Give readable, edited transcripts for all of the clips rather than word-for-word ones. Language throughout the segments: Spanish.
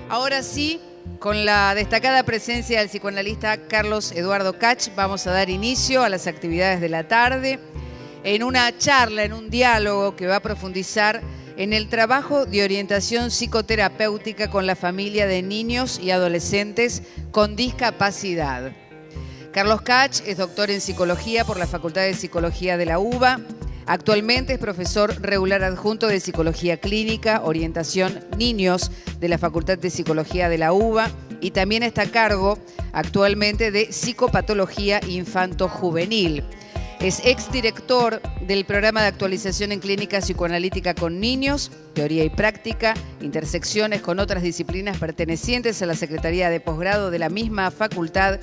Ahora sí, con la destacada presencia del psicoanalista Carlos Eduardo Kach, vamos a dar inicio a las actividades de la tarde en una charla, en un diálogo que va a profundizar en el trabajo de orientación psicoterapéutica con la familia de niños y adolescentes con discapacidad. Carlos Kach es doctor en psicología por la Facultad de Psicología de la UBA. Actualmente es profesor regular adjunto de Psicología Clínica, Orientación Niños de la Facultad de Psicología de la UBA y también está a cargo actualmente de Psicopatología Infanto-Juvenil. Es exdirector del programa de actualización en clínica psicoanalítica con niños, teoría y práctica, intersecciones con otras disciplinas pertenecientes a la Secretaría de Posgrado de la misma facultad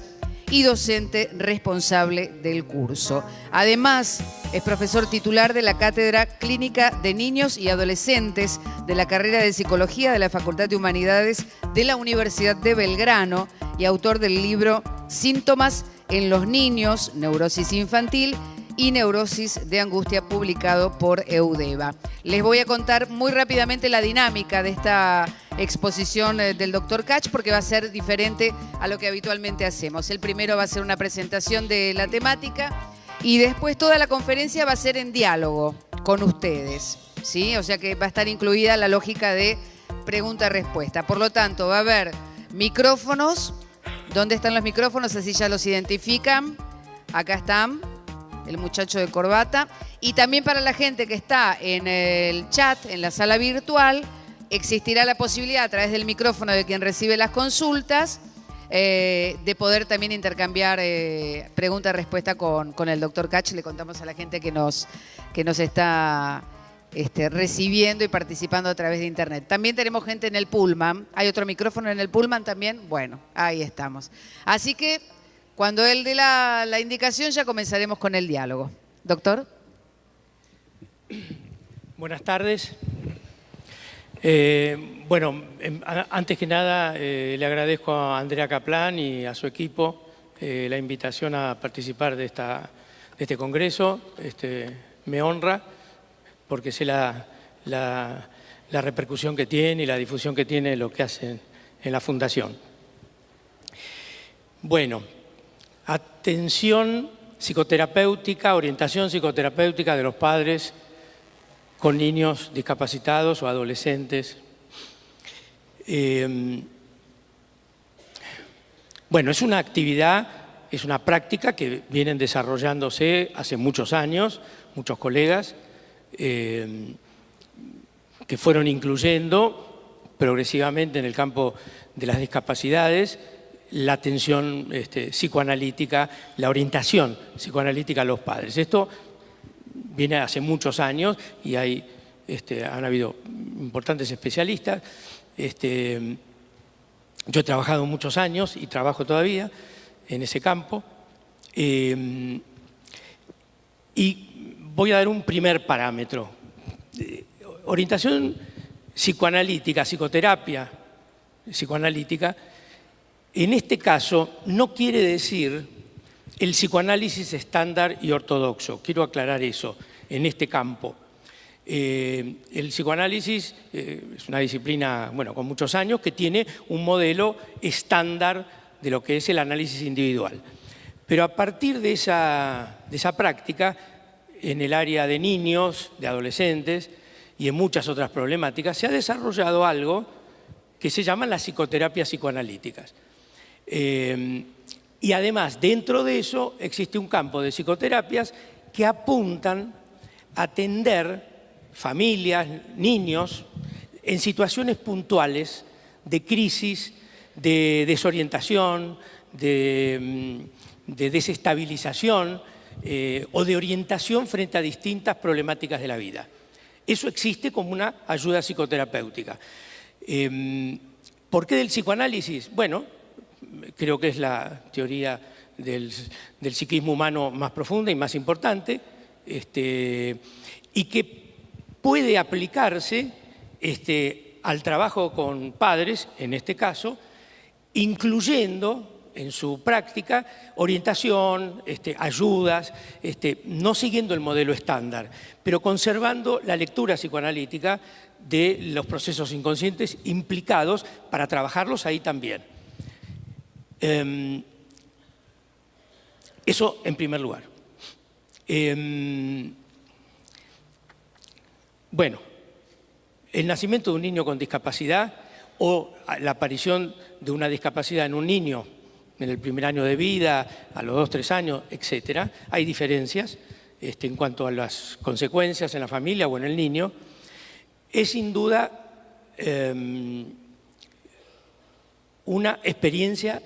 y docente responsable del curso. Además, es profesor titular de la Cátedra Clínica de Niños y Adolescentes de la carrera de Psicología de la Facultad de Humanidades de la Universidad de Belgrano y autor del libro Síntomas en los niños, neurosis infantil y neurosis de angustia, publicado por Eudeva. Les voy a contar muy rápidamente la dinámica de esta exposición del Dr. Kach porque va a ser diferente a lo que habitualmente hacemos. El primero va a ser una presentación de la temática y después toda la conferencia va a ser en diálogo con ustedes, ¿sí? O sea que va a estar incluida la lógica de pregunta-respuesta. Por lo tanto, va a haber micrófonos. ¿Dónde están los micrófonos? Así ya los identifican. Acá están. El muchacho de corbata. Y también para la gente que está en el chat, en la sala virtual, existirá la posibilidad a través del micrófono de quien recibe las consultas de poder también intercambiar pregunta-respuesta con el Dr. Kach. Le contamos a la gente que nos está recibiendo y participando a través de internet. También tenemos gente en el Pullman. ¿Hay otro micrófono en el Pullman también? Bueno, ahí estamos. Así que cuando él dé la indicación ya comenzaremos con el diálogo. Doctor. Buenas tardes. Antes que nada le agradezco a Andrea Kaplan y a su equipo la invitación a participar de este congreso. Me honra porque sé la repercusión que tiene y la difusión que tiene lo que hacen en la Fundación. Bueno, atención psicoterapéutica, orientación psicoterapéutica de los padres con niños discapacitados o adolescentes. Es una actividad, es una práctica que vienen desarrollándose hace muchos años, muchos colegas, que fueron incluyendo progresivamente en el campo de las discapacidades la atención psicoanalítica, la orientación psicoanalítica a los padres. Esto viene hace muchos años y han habido importantes especialistas. Yo he trabajado muchos años y trabajo todavía en ese campo. Y voy a dar un primer parámetro. Orientación psicoanalítica, psicoterapia psicoanalítica, en este caso no quiere decir el psicoanálisis estándar y ortodoxo. Quiero aclarar eso en este campo. El psicoanálisis es una disciplina con muchos años que tiene un modelo estándar de lo que es el análisis individual. Pero a partir de esa práctica, en el área de niños, de adolescentes y en muchas otras problemáticas, se ha desarrollado algo que se llama las psicoterapias psicoanalíticas. Y además, dentro de eso, existe un campo de psicoterapias que apuntan a atender familias, niños, en situaciones puntuales de crisis, de desorientación, de desestabilización o de orientación frente a distintas problemáticas de la vida. Eso existe como una ayuda psicoterapéutica. ¿Por qué del psicoanálisis? Bueno, creo que es la teoría del psiquismo humano más profunda y más importante, y que puede aplicarse al trabajo con padres, en este caso, incluyendo en su práctica orientación, ayudas, no siguiendo el modelo estándar, pero conservando la lectura psicoanalítica de los procesos inconscientes implicados para trabajarlos ahí también. Eso en primer lugar. Bueno, el nacimiento de un niño con discapacidad o la aparición de una discapacidad en un niño en el primer año de vida, a los 2, 3 años, etc. Hay diferencias en cuanto a las consecuencias en la familia o en el niño. Es sin duda una experiencia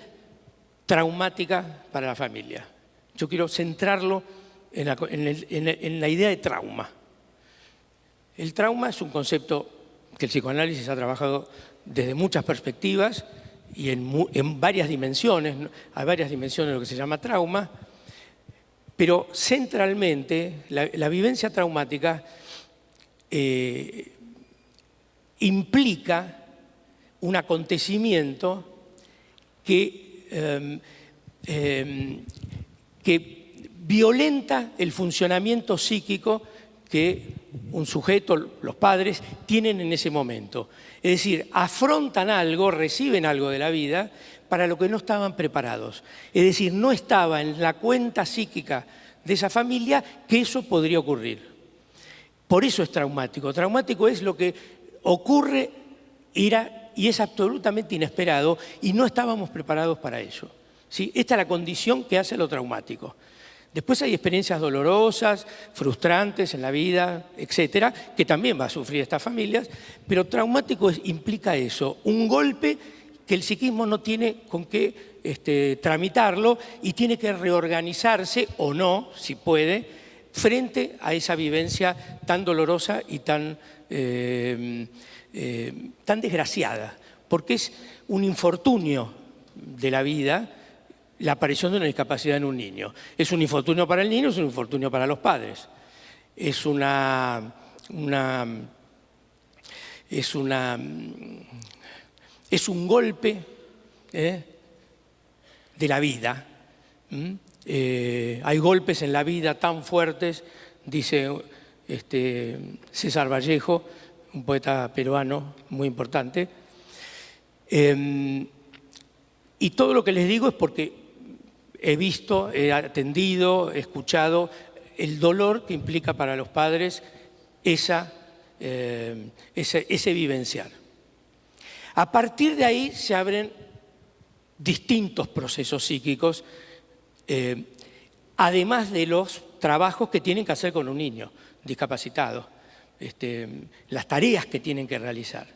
traumática para la familia. Yo quiero centrarlo en la idea de trauma. El trauma es un concepto que el psicoanálisis ha trabajado desde muchas perspectivas y en varias dimensiones. Hay varias dimensiones de lo que se llama trauma, pero centralmente la vivencia traumática implica un acontecimiento que violenta el funcionamiento psíquico que un sujeto, los padres, tienen en ese momento. Es decir, afrontan algo, reciben algo de la vida para lo que no estaban preparados. Es decir, no estaba en la cuenta psíquica de esa familia que eso podría ocurrir. Por eso es traumático. Traumático es lo que ocurre y es absolutamente inesperado y no estábamos preparados para ello. ¿Sí? Esta es la condición que hace lo traumático. Después hay experiencias dolorosas, frustrantes en la vida, etcétera, que también va a sufrir estas familias, pero traumático implica eso, un golpe que el psiquismo no tiene con qué tramitarlo y tiene que reorganizarse o no, si puede, frente a esa vivencia tan dolorosa y tan desgraciada, porque es un infortunio de la vida la aparición de una discapacidad en un niño. Es un infortunio para el niño, es un infortunio para los padres. Es un golpe de la vida. Hay golpes en la vida tan fuertes, dice César Vallejo, un poeta peruano muy importante. Y todo lo que les digo es porque he visto, he atendido, he escuchado el dolor que implica para los padres ese vivenciar. A partir de ahí se abren distintos procesos psíquicos, además de los trabajos que tienen que hacer con un niño discapacitado, las tareas que tienen que realizar.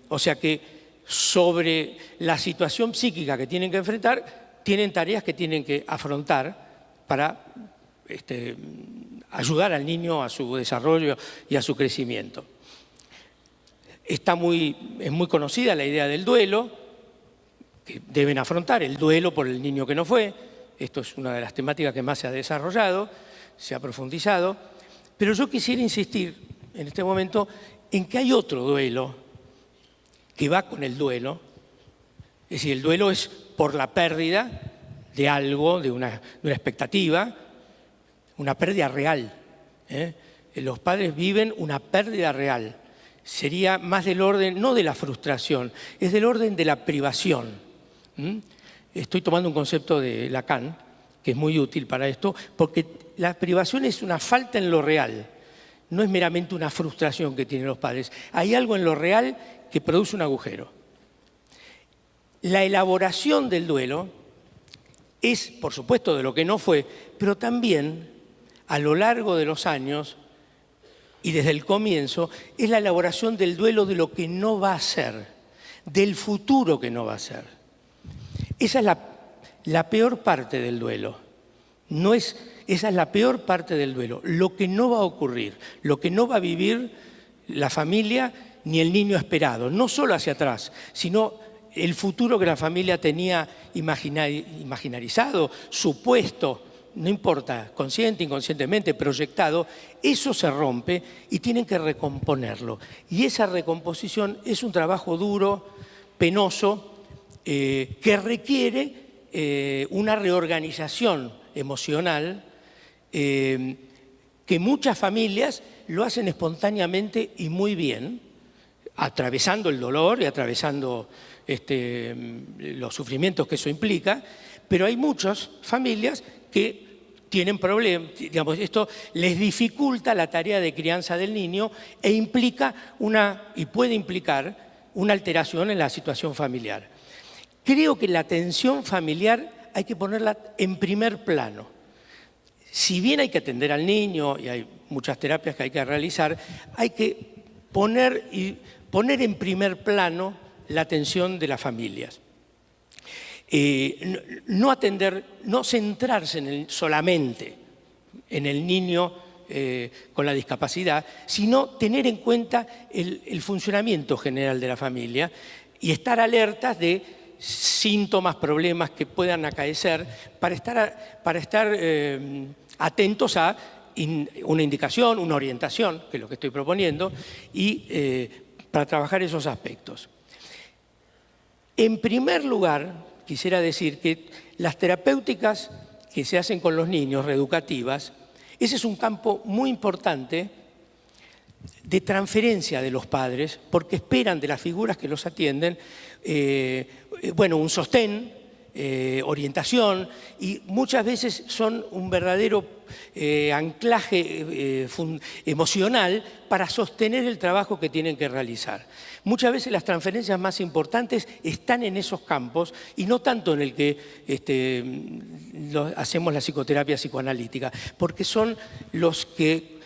O sea que sobre la situación psíquica que tienen que enfrentar, tienen tareas que tienen que afrontar para ayudar al niño a su desarrollo y a su crecimiento. Es muy conocida la idea del duelo, que deben afrontar el duelo por el niño que no fue. Esto es una de las temáticas que más se ha desarrollado, se ha profundizado. Pero yo quisiera insistir en este momento en que hay otro duelo que va con el duelo. Es decir, el duelo es por la pérdida de algo, de una expectativa, una pérdida real. Los padres viven una pérdida real. Sería más del orden, no de la frustración, es del orden de la privación. Estoy tomando un concepto de Lacan, que es muy útil para esto, porque la privación es una falta en lo real, no es meramente una frustración que tienen los padres. Hay algo en lo real que produce un agujero. La elaboración del duelo es, por supuesto, de lo que no fue, pero también, a lo largo de los años y desde el comienzo, es la elaboración del duelo de lo que no va a ser, del futuro que no va a ser. Esa es la peor parte del duelo. Esa es la peor parte del duelo, lo que no va a ocurrir, lo que no va a vivir la familia ni el niño esperado, no solo hacia atrás, sino el futuro que la familia tenía imaginarizado, supuesto, no importa, consciente, inconscientemente, proyectado, eso se rompe y tienen que recomponerlo. Y esa recomposición es un trabajo duro, penoso, que requiere una reorganización emocional que muchas familias lo hacen espontáneamente y muy bien, atravesando el dolor y atravesando los sufrimientos que eso implica, pero hay muchas familias que tienen problemas, digamos, esto les dificulta la tarea de crianza del niño e implica y puede implicar una alteración en la situación familiar. Creo que la atención familiar hay que ponerla en primer plano. Si bien hay que atender al niño y hay muchas terapias que hay que realizar, hay que poner en primer plano la atención de las familias. No centrarse solamente en el niño con la discapacidad, sino tener en cuenta el funcionamiento general de la familia y estar alertas de síntomas, problemas que puedan acaecer para estar atentos a una indicación, una orientación, que es lo que estoy proponiendo, y para trabajar esos aspectos. En primer lugar, quisiera decir que las terapéuticas que se hacen con los niños, reeducativas, ese es un campo muy importante de transferencia de los padres, porque esperan de las figuras que los atienden, un sostén, orientación, y muchas veces son un verdadero anclaje emocional para sostener el trabajo que tienen que realizar. Muchas veces las transferencias más importantes están en esos campos y no tanto en el que hacemos la psicoterapia psicoanalítica, porque son los que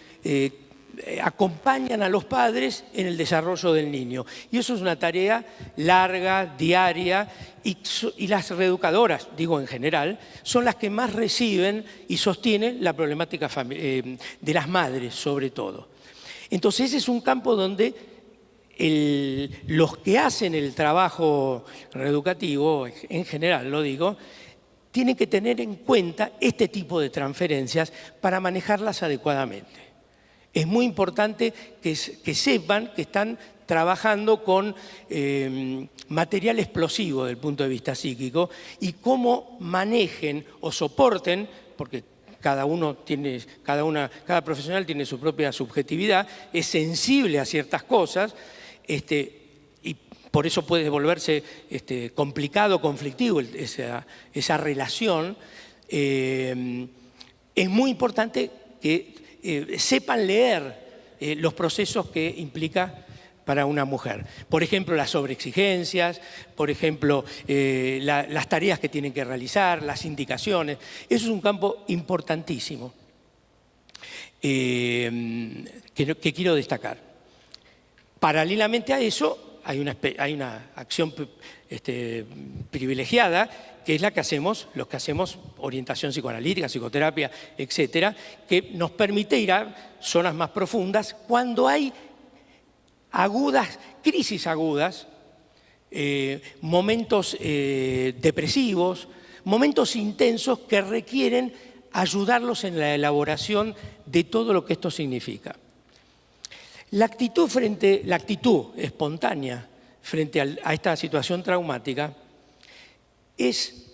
acompañan a los padres en el desarrollo del niño. Y eso es una tarea larga, diaria, y las reeducadoras, digo en general, son las que más reciben y sostienen la problemática de las madres, sobre todo. Entonces ese es un campo donde los que hacen el trabajo reeducativo, en general lo digo, tienen que tener en cuenta este tipo de transferencias para manejarlas adecuadamente. Es muy importante que sepan que están trabajando con material explosivo desde el punto de vista psíquico y cómo manejen o soporten, porque cada profesional tiene su propia subjetividad, es sensible a ciertas cosas, y por eso puede volverse complicado, conflictivo esa relación. Es muy importante que sepan leer los procesos que implica para una mujer. Por ejemplo, las sobreexigencias, por ejemplo, las tareas que tienen que realizar, las indicaciones. Eso es un campo importantísimo que quiero destacar. Paralelamente a eso, hay una acción privilegiada, que es los que hacemos orientación psicoanalítica, psicoterapia, etcétera, que nos permite ir a zonas más profundas cuando hay crisis agudas, momentos depresivos, momentos intensos que requieren ayudarlos en la elaboración de todo lo que esto significa. La actitud espontánea frente a esta situación traumática es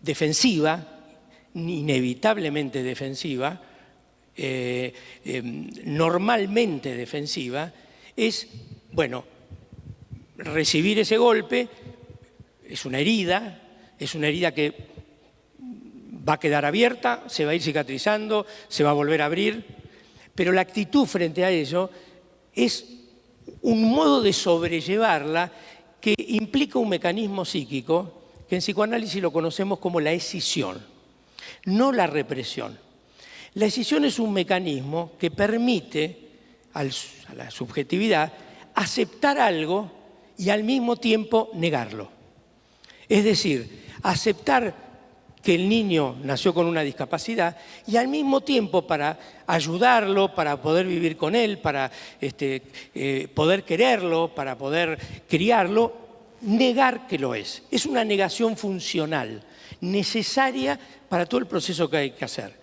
defensiva, inevitablemente defensiva, normalmente defensiva, es, recibir ese golpe, es una herida que va a quedar abierta, se va a ir cicatrizando, se va a volver a abrir, pero la actitud frente a ello es un modo de sobrellevarla que implica un mecanismo psíquico que en psicoanálisis lo conocemos como la escisión, no la represión. La escisión es un mecanismo que permite a la subjetividad aceptar algo y al mismo tiempo negarlo. Es decir, aceptar que el niño nació con una discapacidad y al mismo tiempo para ayudarlo, para poder vivir con él, para poder quererlo, para poder criarlo, negar que lo es. Es una negación funcional, necesaria para todo el proceso que hay que hacer.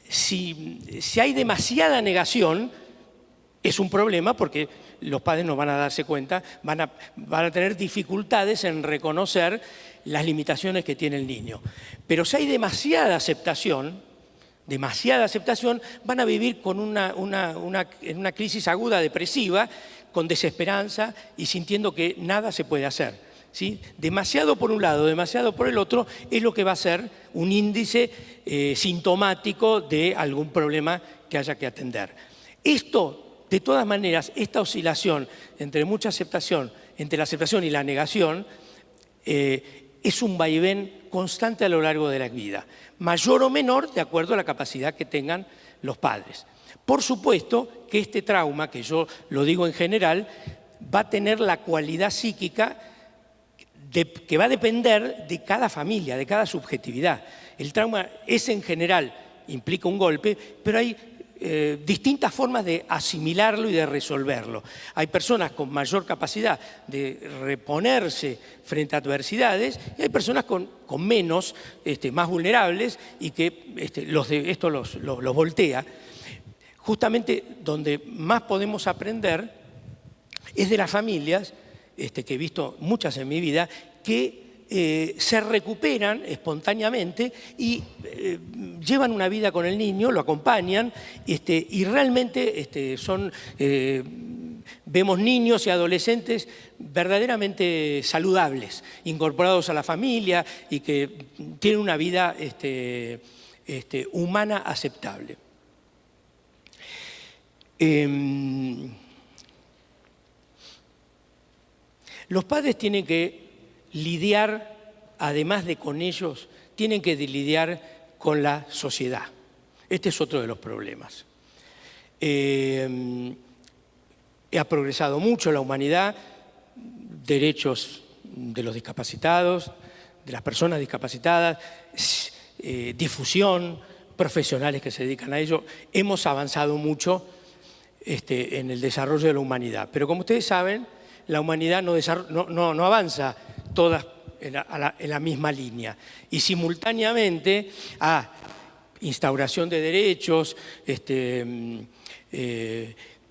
Si hay demasiada negación, es un problema porque los padres no van a darse cuenta, van a tener dificultades en reconocer las limitaciones que tiene el niño. Pero si hay demasiada aceptación, van a vivir con en una crisis aguda depresiva, con desesperanza y sintiendo que nada se puede hacer, ¿sí? Demasiado por un lado, demasiado por el otro, es lo que va a ser un índice sintomático de algún problema que haya que atender. Esto, de todas maneras, esta oscilación entre mucha aceptación, entre la aceptación y la negación, es un vaivén constante a lo largo de la vida, mayor o menor de acuerdo a la capacidad que tengan los padres. Por supuesto que este trauma, que yo lo digo en general, va a tener la cualidad psíquica que va a depender de cada familia, de cada subjetividad. El trauma es en general, implica un golpe, pero hay distintas formas de asimilarlo y de resolverlo. Hay personas con mayor capacidad de reponerse frente a adversidades y hay personas con menos, más vulnerables y que esto los voltea. Justamente donde más podemos aprender es de las familias, que he visto muchas en mi vida, que se recuperan espontáneamente y llevan una vida con el niño, lo acompañan y realmente vemos niños y adolescentes verdaderamente saludables, incorporados a la familia y que tienen una vida humana aceptable. Los padres tienen que lidiar, además de con ellos, tienen que lidiar con la sociedad. Este es otro de los problemas. Ha progresado mucho la humanidad, derechos de los discapacitados, de las personas discapacitadas, difusión, profesionales que se dedican a ello. Hemos avanzado mucho en el desarrollo de la humanidad. Pero como ustedes saben, la humanidad no avanza todas en la misma línea. Y simultáneamente a instauración de derechos,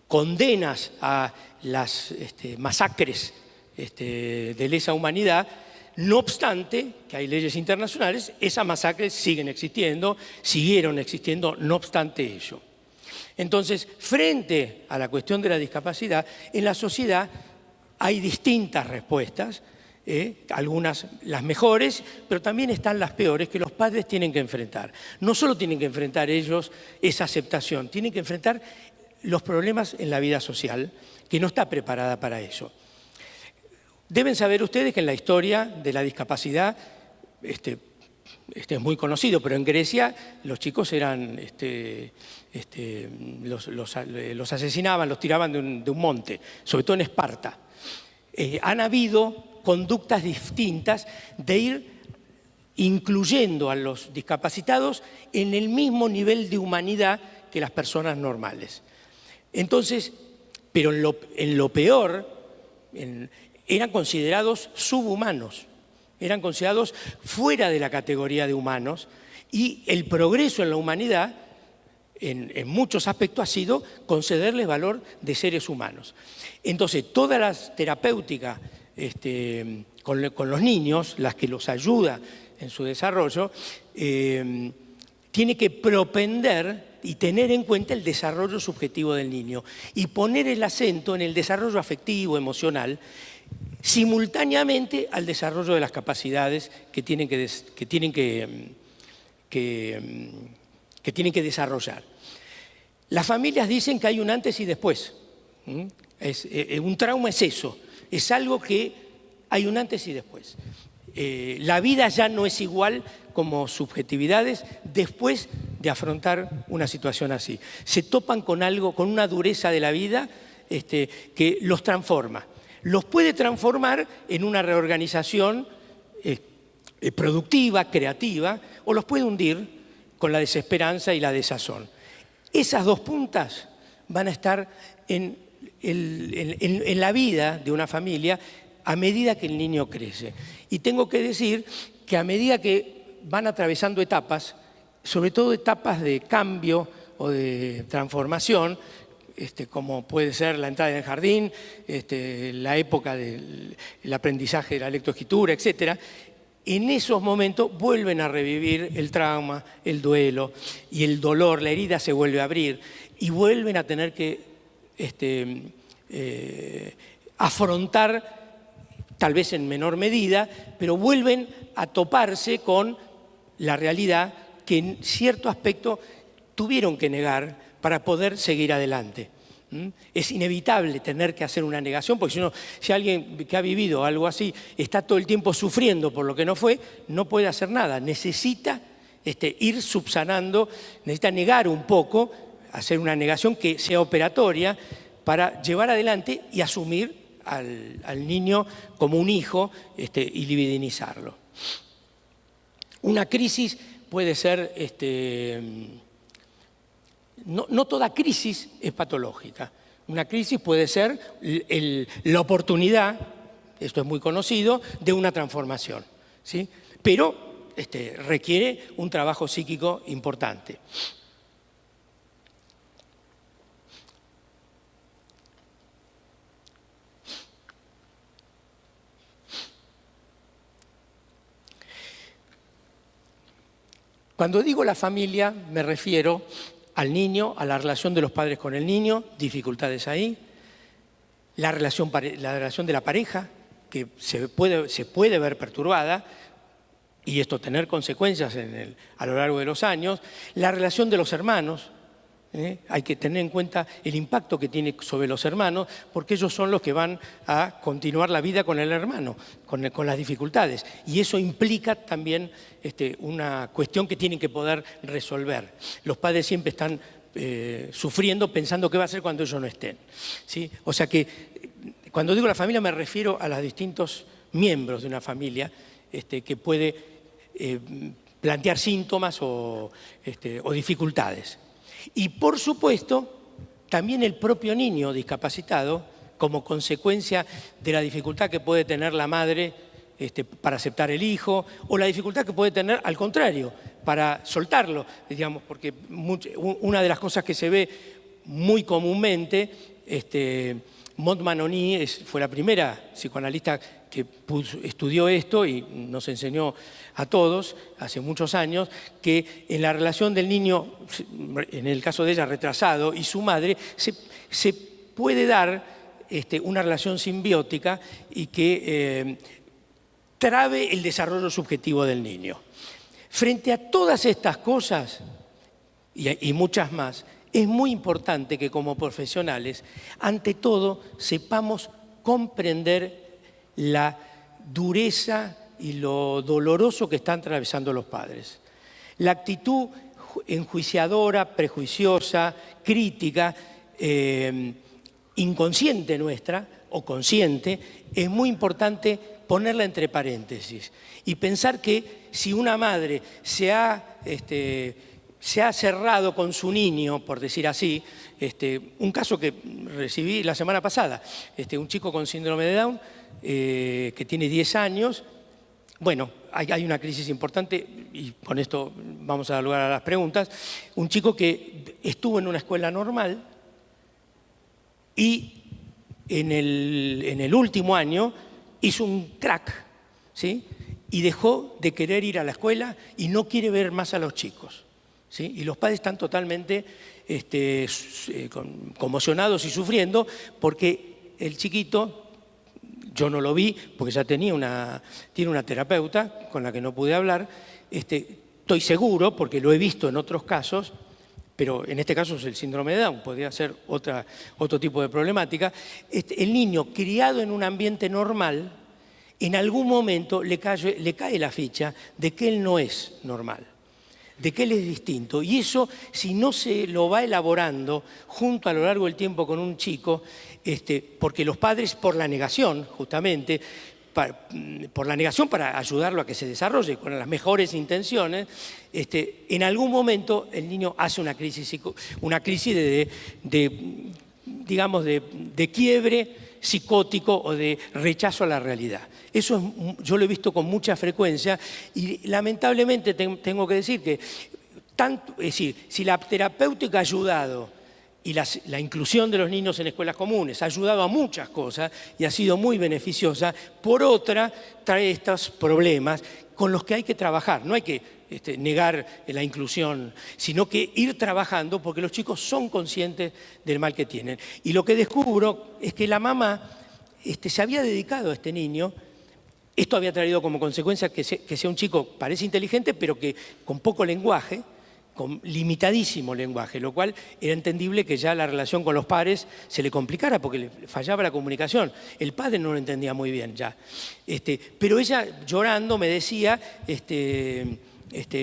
condenas a las masacres de lesa humanidad, no obstante que hay leyes internacionales, esas masacres siguen existiendo, siguieron existiendo no obstante ello. Entonces, frente a la cuestión de la discapacidad, en la sociedad hay distintas respuestas, algunas las mejores, pero también están las peores que los padres tienen que enfrentar. No solo tienen que enfrentar ellos esa aceptación, tienen que enfrentar los problemas en la vida social, que no está preparada para eso. Deben saber ustedes que en la historia de la discapacidad, es muy conocido, pero en Grecia los chicos eran, los asesinaban, los tiraban de un monte, sobre todo en Esparta. Han habido conductas distintas de ir incluyendo a los discapacitados en el mismo nivel de humanidad que las personas normales. Entonces, pero en lo peor, eran considerados subhumanos, eran considerados fuera de la categoría de humanos, y el progreso en la humanidad, en muchos aspectos, ha sido concederles valor de seres humanos. Entonces, toda la terapéutica con los niños, las que los ayuda en su desarrollo, tiene que propender y tener en cuenta el desarrollo subjetivo del niño y poner el acento en el desarrollo afectivo, emocional, simultáneamente al desarrollo de las capacidades que tienen que desarrollar. Las familias dicen que hay un antes y después. Un trauma es eso, es algo que hay un antes y después. La vida ya no es igual como subjetividades después de afrontar una situación así. Se topan con algo, con una dureza de la vida que los transforma. Los puede transformar en una reorganización productiva, creativa, o los puede hundir con la desesperanza y la desazón. Esas dos puntas van a estar en la vida de una familia a medida que el niño crece. Y tengo que decir que a medida que van atravesando etapas, sobre todo etapas de cambio o de transformación, como puede ser la entrada en el jardín, la época del aprendizaje de la lectoescritura, etc., en esos momentos vuelven a revivir el trauma, el duelo y el dolor, la herida se vuelve a abrir y vuelven a tener que afrontar, tal vez en menor medida, pero vuelven a toparse con la realidad que en cierto aspecto tuvieron que negar para poder seguir adelante. Es inevitable tener que hacer una negación, porque si alguien que ha vivido algo así está todo el tiempo sufriendo por lo que no fue, no puede hacer nada. Necesita ir subsanando, necesita negar un poco, hacer una negación que sea operatoria para llevar adelante y asumir al niño como un hijo y libidinizarlo. Una crisis puede ser... No toda crisis es patológica. Una crisis puede ser la oportunidad, esto es muy conocido, de una transformación, ¿sí? Pero requiere un trabajo psíquico importante. Cuando digo la familia, me refiero al niño, a la relación de los padres con el niño, dificultades ahí, la relación de la pareja, que se puede ver perturbada, y esto tener consecuencias a lo largo de los años, la relación de los hermanos, hay que tener en cuenta el impacto que tiene sobre los hermanos, porque ellos son los que van a continuar la vida con el hermano, con las dificultades. Y eso implica también una cuestión que tienen que poder resolver. Los padres siempre están sufriendo, pensando qué va a hacer cuando ellos no estén, ¿sí? O sea que cuando digo la familia me refiero a los distintos miembros de una familia que puede plantear síntomas o dificultades. Y por supuesto, también el propio niño discapacitado, como consecuencia de la dificultad que puede tener la madre para aceptar el hijo, o la dificultad que puede tener, al contrario, para soltarlo, digamos, porque una de las cosas que se ve muy comúnmente, Maud Manoni fue la primera psicoanalista que estudió esto y nos enseñó a todos hace muchos años que en la relación del niño, en el caso de ella retrasado, y su madre, se puede dar una relación simbiótica y que trabe el desarrollo subjetivo del niño. Frente a todas estas cosas y muchas más, es muy importante que como profesionales, ante todo, sepamos comprender la dureza y lo doloroso que están atravesando los padres. La actitud enjuiciadora, prejuiciosa, crítica, inconsciente nuestra o consciente, es muy importante ponerla entre paréntesis y pensar que si una madre se ha cerrado con su niño, por decir así, un caso que recibí la semana pasada, un chico con síndrome de Down que tiene 10 años, bueno, hay una crisis importante y con esto vamos a dar lugar a las preguntas, un chico que estuvo en una escuela normal y en el último año hizo un crack, ¿sí? Y dejó de querer ir a la escuela y no quiere ver más a los chicos, ¿sí? Y los padres están totalmente conmocionados y sufriendo porque el chiquito, yo no lo vi porque ya tiene una terapeuta con la que no pude hablar, estoy seguro porque lo he visto en otros casos, pero en este caso es el síndrome de Down, podría ser otro tipo de problemática. El niño criado en un ambiente normal, en algún momento le cae la ficha de que él no es normal, de que él es distinto. Y eso, si no se lo va elaborando junto a lo largo del tiempo con un chico, porque los padres, por la negación, justamente, por la negación para ayudarlo a que se desarrolle con las mejores intenciones, en algún momento el niño hace una crisis de quiebre psicótico o de rechazo a la realidad. Eso yo lo he visto con mucha frecuencia y lamentablemente tengo que decir que, si la terapéutica ha ayudado y la inclusión de los niños en escuelas comunes ha ayudado a muchas cosas y ha sido muy beneficiosa. Por otra, trae estos problemas con los que hay que trabajar. No hay que negar la inclusión, sino que ir trabajando porque los chicos son conscientes del mal que tienen. Y lo que descubro es que la mamá se había dedicado a este niño. Esto había traído como consecuencia que sea un chico, parece inteligente, pero que con poco lenguaje, con limitadísimo lenguaje, lo cual era entendible que ya la relación con los padres se le complicara porque le fallaba la comunicación. El padre no lo entendía muy bien ya. Pero ella, llorando, me decía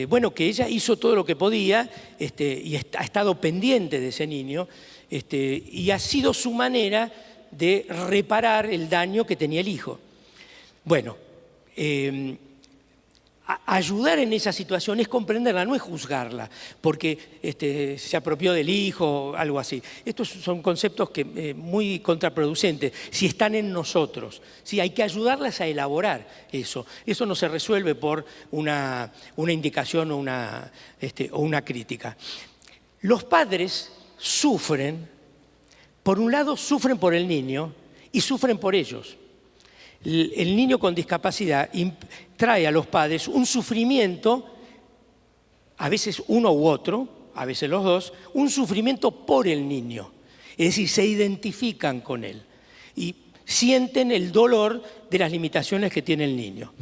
bueno, que ella hizo todo lo que podía y ha estado pendiente de ese niño y ha sido su manera de reparar el daño que tenía el hijo. Bueno, ayudar en esa situación es comprenderla, no es juzgarla, porque se apropió del hijo o algo así. Estos son conceptos muy contraproducentes, si están en nosotros. ¿Sí? Hay que ayudarlas a elaborar eso. Eso no se resuelve por una indicación o una crítica. Los padres sufren, por un lado sufren por el niño y sufren por ellos. El niño con discapacidad trae a los padres un sufrimiento, a veces uno u otro, a veces los dos, un sufrimiento por el niño. Es decir, se identifican con él y sienten el dolor de las limitaciones que tiene el niño.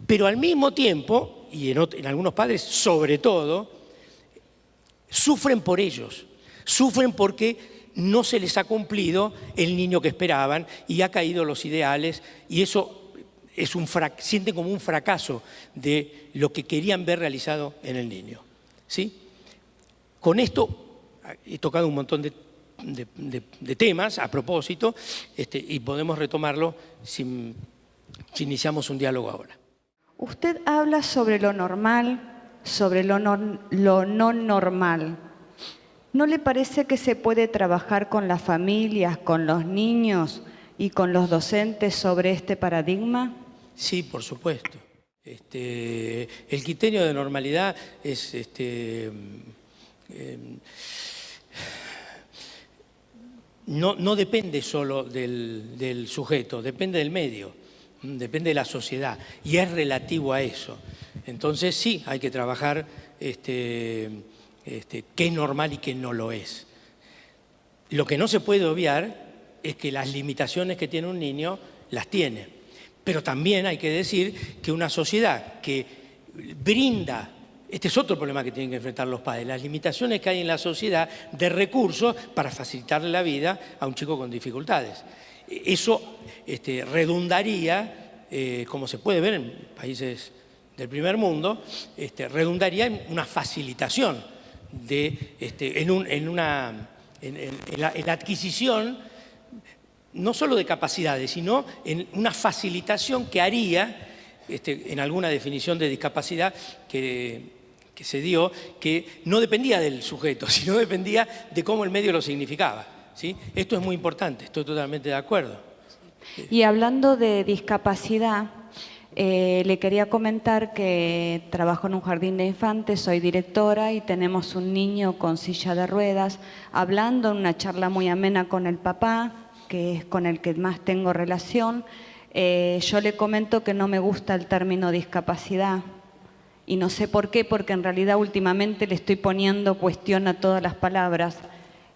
Pero al mismo tiempo, y en algunos padres sobre todo, sufren por ellos, sufren porque no se les ha cumplido el niño que esperaban y ha caído los ideales y eso sienten como un fracaso de lo que querían ver realizado en el niño. ¿Sí? Con esto he tocado un montón de temas a propósito y podemos retomarlo si iniciamos un diálogo ahora. Usted habla sobre lo normal, sobre lo no normal. ¿No le parece que se puede trabajar con las familias, con los niños y con los docentes sobre este paradigma? Sí, por supuesto. El criterio de normalidad es no depende solo del sujeto, depende del medio, depende de la sociedad y es relativo a eso. Entonces sí, hay que trabajar qué es normal y qué no lo es. Lo que no se puede obviar es que las limitaciones que tiene un niño las tiene. Pero también hay que decir que una sociedad que brinda, este es otro problema que tienen que enfrentar los padres, las limitaciones que hay en la sociedad de recursos para facilitarle la vida a un chico con dificultades. Eso redundaría, como se puede ver en países del primer mundo, redundaría en una facilitación en la adquisición no solo de capacidades, sino en una facilitación que haría, en alguna definición de discapacidad que se dio, que no dependía del sujeto, sino dependía de cómo el medio lo significaba. ¿Sí? Esto es muy importante, estoy totalmente de acuerdo. Y hablando de discapacidad, le quería comentar que trabajo en un jardín de infantes, soy directora y tenemos un niño con silla de ruedas, hablando en una charla muy amena con el papá, que es con el que más tengo relación. Yo le comento que no me gusta el término discapacidad y no sé por qué, porque en realidad últimamente le estoy poniendo cuestión a todas las palabras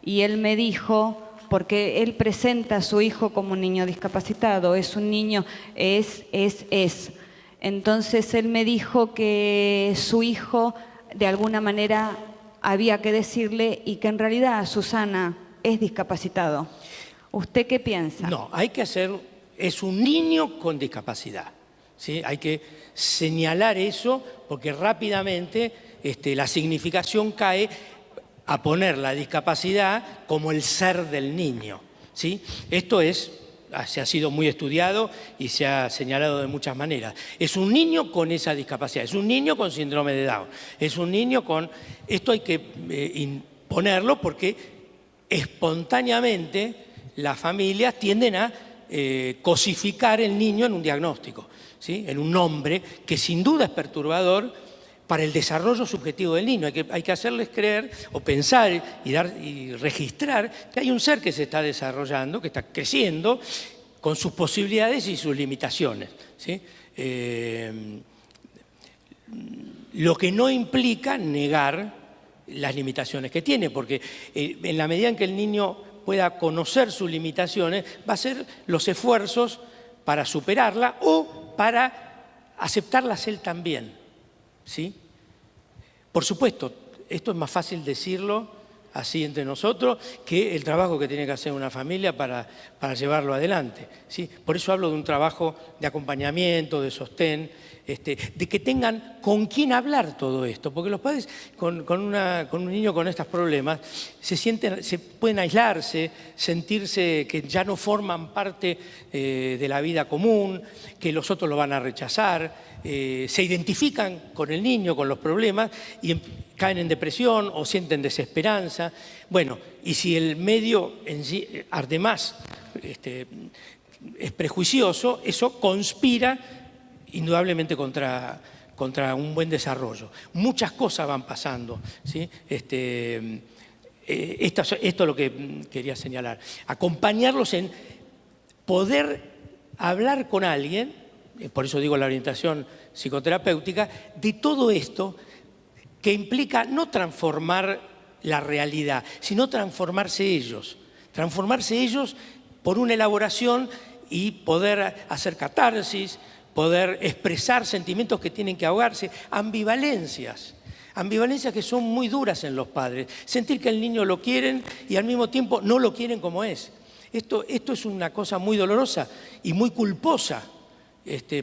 y él me dijo, porque él presenta a su hijo como un niño discapacitado, es un niño, es. Entonces él me dijo que su hijo de alguna manera había que decirle y que en realidad Susana es discapacitado. ¿Usted qué piensa? No, es un niño con discapacidad. ¿Sí? Hay que señalar eso porque rápidamente la significación cae a poner la discapacidad como el ser del niño. ¿Sí? Esto se ha sido muy estudiado y se ha señalado de muchas maneras. Es un niño con esa discapacidad, es un niño con síndrome de Down, es un niño con... Esto hay que imponerlo porque espontáneamente las familias tienden a cosificar el niño en un diagnóstico, ¿sí? En un nombre que sin duda es perturbador para el desarrollo subjetivo del niño. Hay que hacerles creer o pensar y registrar que hay un ser que se está desarrollando, que está creciendo, con sus posibilidades y sus limitaciones, ¿sí? Lo que no implica negar las limitaciones que tiene, porque en la medida en que el niño pueda conocer sus limitaciones, va a hacer los esfuerzos para superarla o para aceptarlas él también, ¿sí? Por supuesto, esto es más fácil decirlo así entre nosotros que el trabajo que tiene que hacer una familia para llevarlo adelante, ¿sí? Por eso hablo de un trabajo de acompañamiento, de sostén, de que tengan con quién hablar todo esto, porque los padres con un niño con estos problemas se pueden aislarse, sentirse que ya no forman parte de la vida común, que los otros lo van a rechazar, se identifican con el niño, con los problemas y caen en depresión o sienten desesperanza. Bueno, y si el medio en sí, además, es prejuicioso, eso conspira indudablemente contra un buen desarrollo. Muchas cosas van pasando, ¿sí? Esto es lo que quería señalar. Acompañarlos en poder hablar con alguien, por eso digo la orientación psicoterapéutica, de todo esto que implica no transformar la realidad, sino transformarse ellos por una elaboración y poder hacer catarsis, poder expresar sentimientos que tienen que ahogarse, ambivalencias que son muy duras en los padres, sentir que el niño lo quieren y al mismo tiempo no lo quieren como es. Esto es una cosa muy dolorosa y muy culposa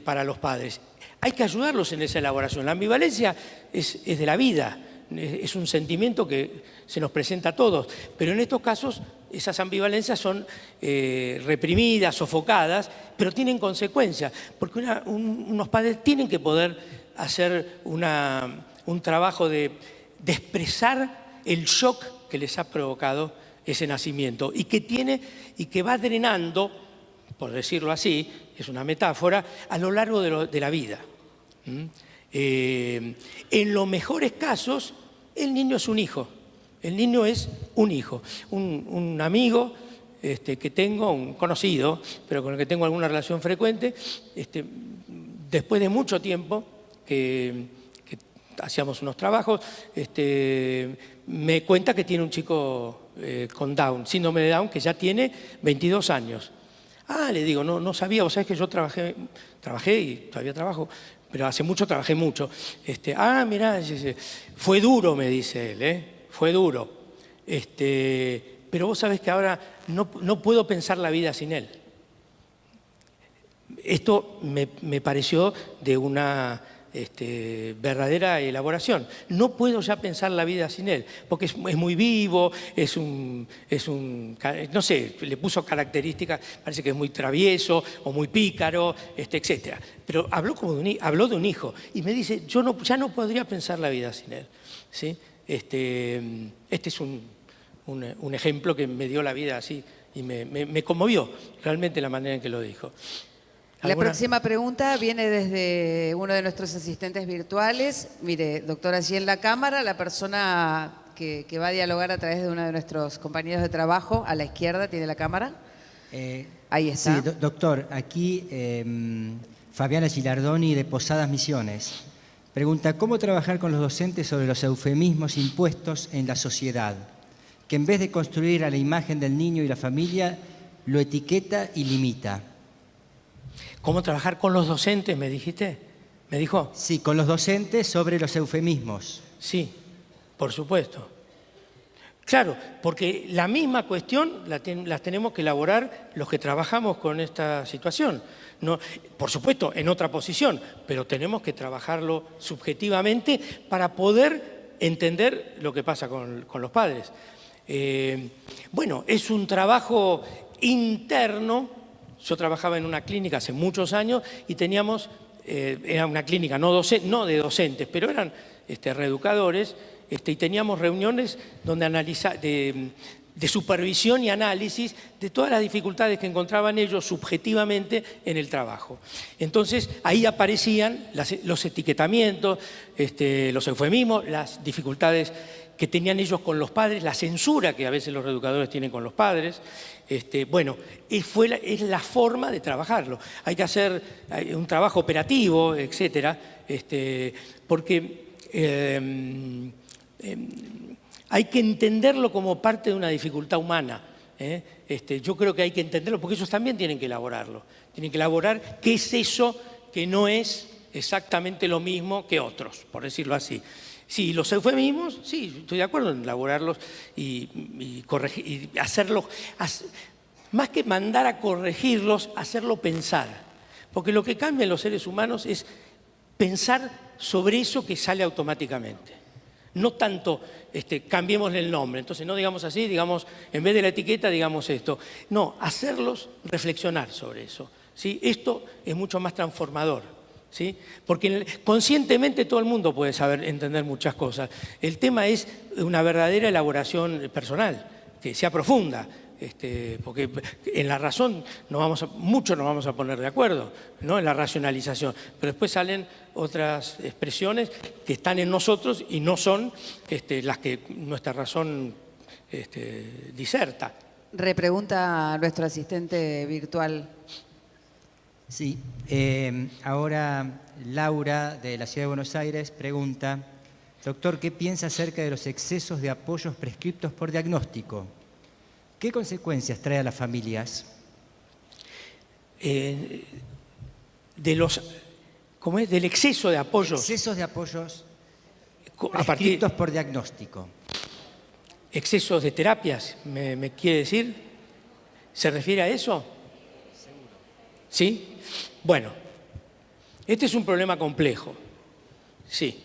para los padres. Hay que ayudarlos en esa elaboración. La ambivalencia es de la vida, es un sentimiento que se nos presenta a todos, pero en estos casos esas ambivalencias son reprimidas, sofocadas, pero tienen consecuencias, porque unos padres tienen que poder hacer un trabajo de expresar el shock que les ha provocado ese nacimiento y que va drenando, por decirlo así, es una metáfora, a lo largo de la vida. En los mejores casos, el niño es un hijo. El niño es un hijo, un amigo que tengo, un conocido, pero con el que tengo alguna relación frecuente, después de mucho tiempo que hacíamos unos trabajos, me cuenta que tiene un chico con Down, síndrome de Down, que ya tiene 22 años. Ah, le digo, no sabía, vos sabés que yo trabajé y todavía trabajo, pero hace mucho trabajé mucho. Mirá, fue duro, me dice él, fue duro. Pero vos sabés que ahora no puedo pensar la vida sin él. Esto me pareció de una verdadera elaboración. No puedo ya pensar la vida sin él, porque es muy vivo, no sé, le puso características, parece que es muy travieso o muy pícaro, etc. Pero habló de un hijo y me dice, ya no podría pensar la vida sin él, ¿sí? Este es un ejemplo que me dio la vida así y me conmovió realmente la manera en que lo dijo. La próxima pregunta viene desde uno de nuestros asistentes virtuales. Mire, doctora, allí en la cámara, la persona que va a dialogar a través de uno de nuestros compañeros de trabajo, a la izquierda, ¿tiene la cámara? Ahí está. Sí, doctor, aquí Fabiana Gilardoni de Posadas Misiones. Pregunta, ¿cómo trabajar con los docentes sobre los eufemismos impuestos en la sociedad? Que en vez de construir a la imagen del niño y la familia, lo etiqueta y limita. ¿Cómo trabajar con los docentes, me dijiste? ¿Me dijo? Sí, con los docentes sobre los eufemismos. Sí, por supuesto. Claro, porque la misma cuestión la tenemos que elaborar los que trabajamos con esta situación. No, por supuesto, en otra posición, pero tenemos que trabajarlo subjetivamente para poder entender lo que pasa con los padres. Bueno, es un trabajo interno. Yo trabajaba en una clínica hace muchos años y teníamos, era una clínica no de docentes, pero eran reeducadores, y teníamos reuniones donde de supervisión y análisis de todas las dificultades que encontraban ellos subjetivamente en el trabajo. Entonces, ahí aparecían los etiquetamientos, los eufemismos, las dificultades que tenían ellos con los padres, la censura que a veces los reeducadores tienen con los padres. Bueno, es la forma de trabajarlo. Hay que hacer un trabajo operativo, etcétera, porque hay que entenderlo como parte de una dificultad humana. Yo creo que hay que entenderlo porque ellos también tienen que elaborarlo. Tienen que elaborar qué es eso que no es exactamente lo mismo que otros, por decirlo así. Sí, los eufemismos, sí, estoy de acuerdo en elaborarlos y corregir, y hacerlos, más que mandar a corregirlos, hacerlo pensar. Porque lo que cambia en los seres humanos es pensar sobre eso que sale automáticamente. No tanto cambiémosle el nombre, entonces no digamos así, digamos, en vez de la etiqueta, digamos esto. No, hacerlos reflexionar sobre eso, ¿sí? Esto es mucho más transformador. ¿Sí? Porque conscientemente todo el mundo puede entender muchas cosas. El tema es una verdadera elaboración personal, que sea profunda, porque en la razón muchos nos vamos a poner de acuerdo, ¿no? En la racionalización, pero después salen otras expresiones que están en nosotros y no son las que nuestra razón diserta. Repregunta a nuestro asistente virtual. Sí, ahora Laura de la Ciudad de Buenos Aires pregunta, doctor, ¿qué piensa acerca de los excesos de apoyos prescriptos por diagnóstico? ¿Qué consecuencias trae a las familias? ¿Cómo es? Del exceso de apoyos. Excesos de apoyos prescriptos por diagnóstico. ¿Excesos de terapias, me quiere decir? ¿Se refiere a eso? ¿Sí? Bueno, este es un problema complejo. Sí.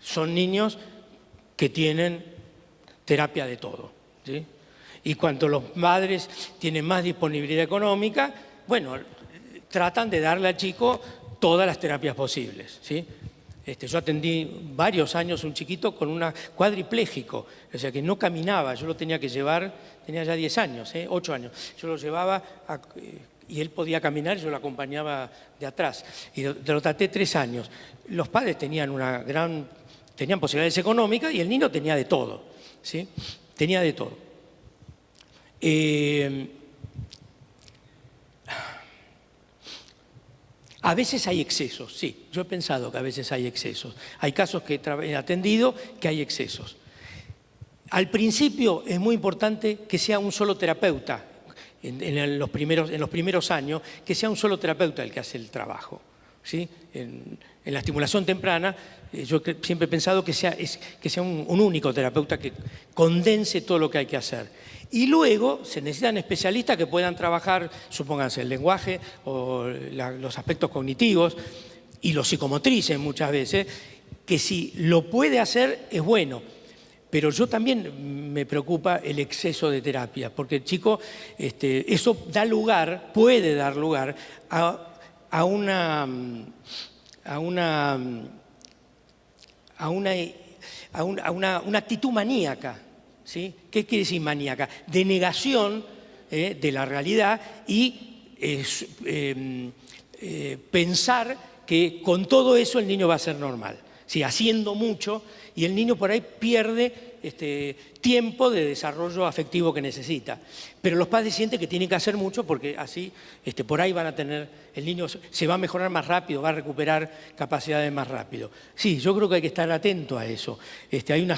Son niños que tienen terapia de todo, ¿sí? Y cuando los padres tienen más disponibilidad económica, bueno, tratan de darle al chico todas las terapias posibles, ¿sí? Yo atendí varios años un chiquito con una cuadripléjico, o sea que no caminaba, yo lo tenía que llevar, tenía ya 10 años, 8 años, yo lo llevaba y él podía caminar, yo lo acompañaba de atrás. Y lo traté 3 años. Los padres tenían tenían posibilidades económicas y el niño tenía de todo, ¿sí? Tenía de todo. A veces hay excesos, sí. Yo he pensado que a veces hay excesos. Hay casos que he atendido que hay excesos. Al principio es muy importante que sea un solo terapeuta. En los primeros años, que sea un solo terapeuta el que hace el trabajo, ¿sí? En la estimulación temprana, yo siempre he pensado que sea un único terapeuta que condense todo lo que hay que hacer. Y luego se necesitan especialistas que puedan trabajar, supónganse, el lenguaje o los aspectos cognitivos y los psicomotrices muchas veces, que si lo puede hacer es bueno. Pero yo también me preocupa el exceso de terapia, porque el chico, eso puede dar lugar a una actitud maníaca, ¿sí? ¿Qué quiere decir maníaca? De negación de la realidad y pensar que con todo eso el niño va a ser normal, ¿sí? Haciendo mucho. Y el niño por ahí pierde tiempo de desarrollo afectivo que necesita. Pero los padres sienten que tienen que hacer mucho porque así por ahí van a tener, el niño se va a mejorar más rápido, va a recuperar capacidades más rápido. Sí, yo creo que hay que estar atento a eso. Hay una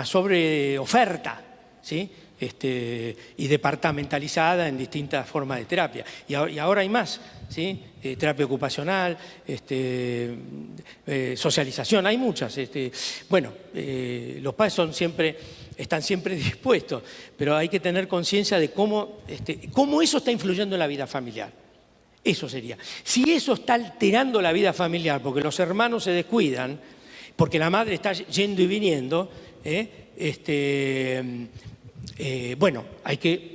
sobreoferta, ¿sí? Y departamentalizada en distintas formas de terapia. Y ahora hay más, ¿sí? Terapia ocupacional, socialización, hay muchas. Los padres están siempre dispuestos, pero hay que tener conciencia de cómo eso está influyendo en la vida familiar. Eso sería. Si eso está alterando la vida familiar, porque los hermanos se descuidan, porque la madre está yendo y viniendo, hay que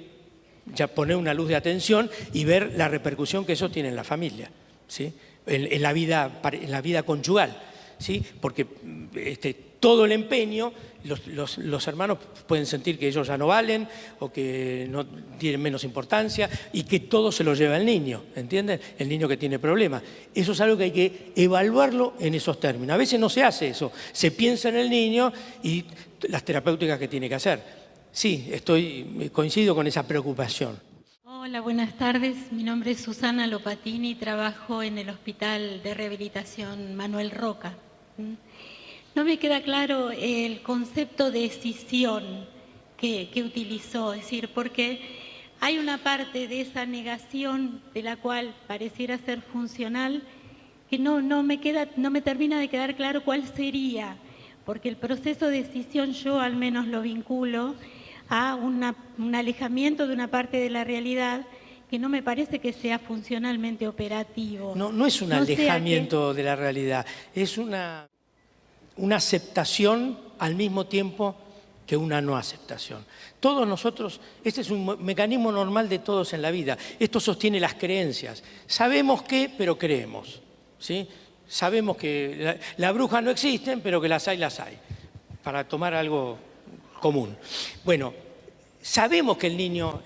ya poner una luz de atención y ver la repercusión que eso tiene en la familia, ¿sí? En la vida conyugal, ¿sí? Porque todo el empeño, los hermanos pueden sentir que ellos ya no valen o que no tienen menos importancia y que todo se lo lleva el niño, ¿entienden? El niño que tiene problemas. Eso es algo que hay que evaluarlo en esos términos. A veces no se hace eso, se piensa en el niño y las terapéuticas que tiene que hacer. Sí, coincido con esa preocupación. Hola, buenas tardes. Mi nombre es Susana Lopatini y trabajo en el Hospital de Rehabilitación Manuel Roca. No me queda claro el concepto de escisión que utilizó, es decir, porque hay una parte de esa negación de la cual pareciera ser funcional que no me termina de quedar claro cuál sería, porque el proceso de escisión yo al menos lo vinculo a un alejamiento de una parte de la realidad que no me parece que sea funcionalmente operativo. No es un alejamiento de la realidad, es una aceptación al mismo tiempo que una no aceptación. Todos nosotros, este es un mecanismo normal de todos en la vida. Esto sostiene las creencias. Sabemos qué, pero creemos, ¿sí? Sabemos que las brujas no existen, pero que las hay, para tomar algo común. Bueno, sabemos que el niño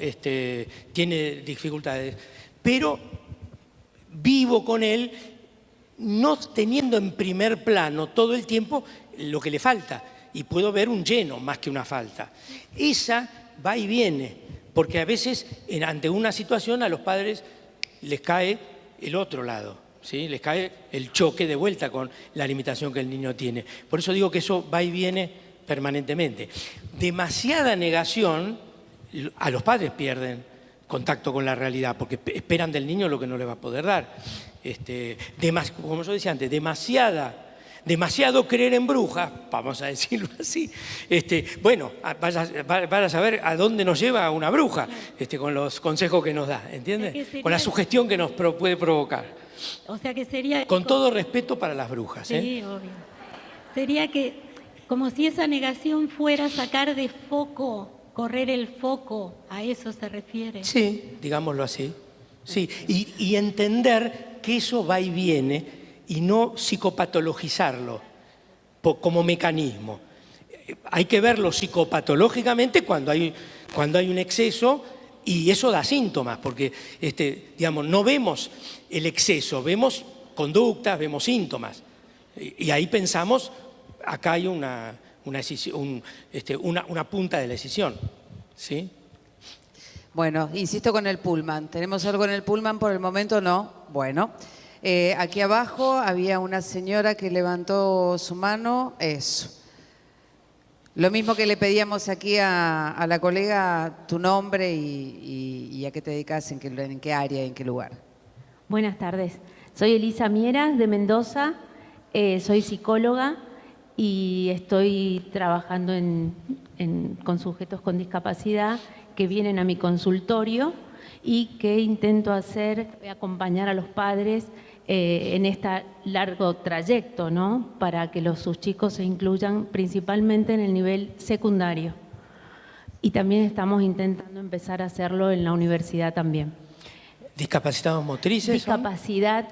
tiene dificultades, pero vivo con él no teniendo en primer plano todo el tiempo lo que le falta, y puedo ver un lleno más que una falta. Esa va y viene, porque a veces ante una situación a los padres les cae el otro lado, ¿sí? Les cae el choque de vuelta con la limitación que el niño tiene. Por eso digo que eso va y viene permanentemente. Demasiada negación, a los padres pierden contacto con la realidad, porque esperan del niño lo que no le va a poder dar. Como yo decía antes, demasiado creer en brujas, vamos a decirlo así. Bueno, vaya a saber a dónde nos lleva una bruja, con los consejos que nos da, ¿entiendes? Con la sugestión que nos puede provocar. O sea que sería... Con todo respeto para las brujas. Sí, obvio. Sería que, como si esa negación fuera sacar de foco, correr el foco, ¿a eso se refiere? Sí, digámoslo así. Sí, y entender que eso va y viene y no psicopatologizarlo como mecanismo. Hay que verlo psicopatológicamente cuando hay un exceso y eso da síntomas, porque digamos, no vemos el exceso, vemos conductas, vemos síntomas. Y ahí pensamos, acá hay una punta de la decisión, ¿sí? Bueno, insisto con el pullman. ¿Tenemos algo en el pullman por el momento? No. Bueno, aquí abajo había una señora que levantó su mano. Eso. Lo mismo que le pedíamos aquí a la colega, tu nombre y a qué te dedicas, en qué área, en qué lugar. Buenas tardes. Soy Elisa Mieras, de Mendoza. Soy psicóloga y estoy trabajando con sujetos con discapacidad que vienen a mi consultorio y que intento acompañar a los padres en este largo trayecto, ¿no? Para que sus chicos se incluyan principalmente en el nivel secundario. Y también estamos intentando empezar a hacerlo en la universidad también. ¿Discapacitados motrices? Discapacidad,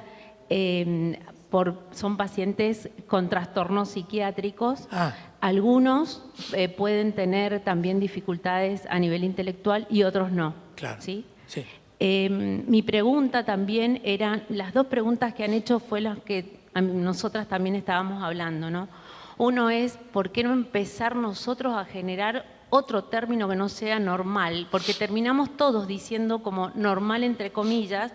son pacientes con trastornos psiquiátricos. Algunos pueden tener también dificultades a nivel intelectual y otros no. Claro. ¿Sí? Sí. Mi pregunta también eran, las dos preguntas que han hecho fue las que nosotras también estábamos hablando, ¿no? Uno es, ¿por qué no empezar nosotros a generar otro término que no sea normal? Porque terminamos todos diciendo como normal entre comillas,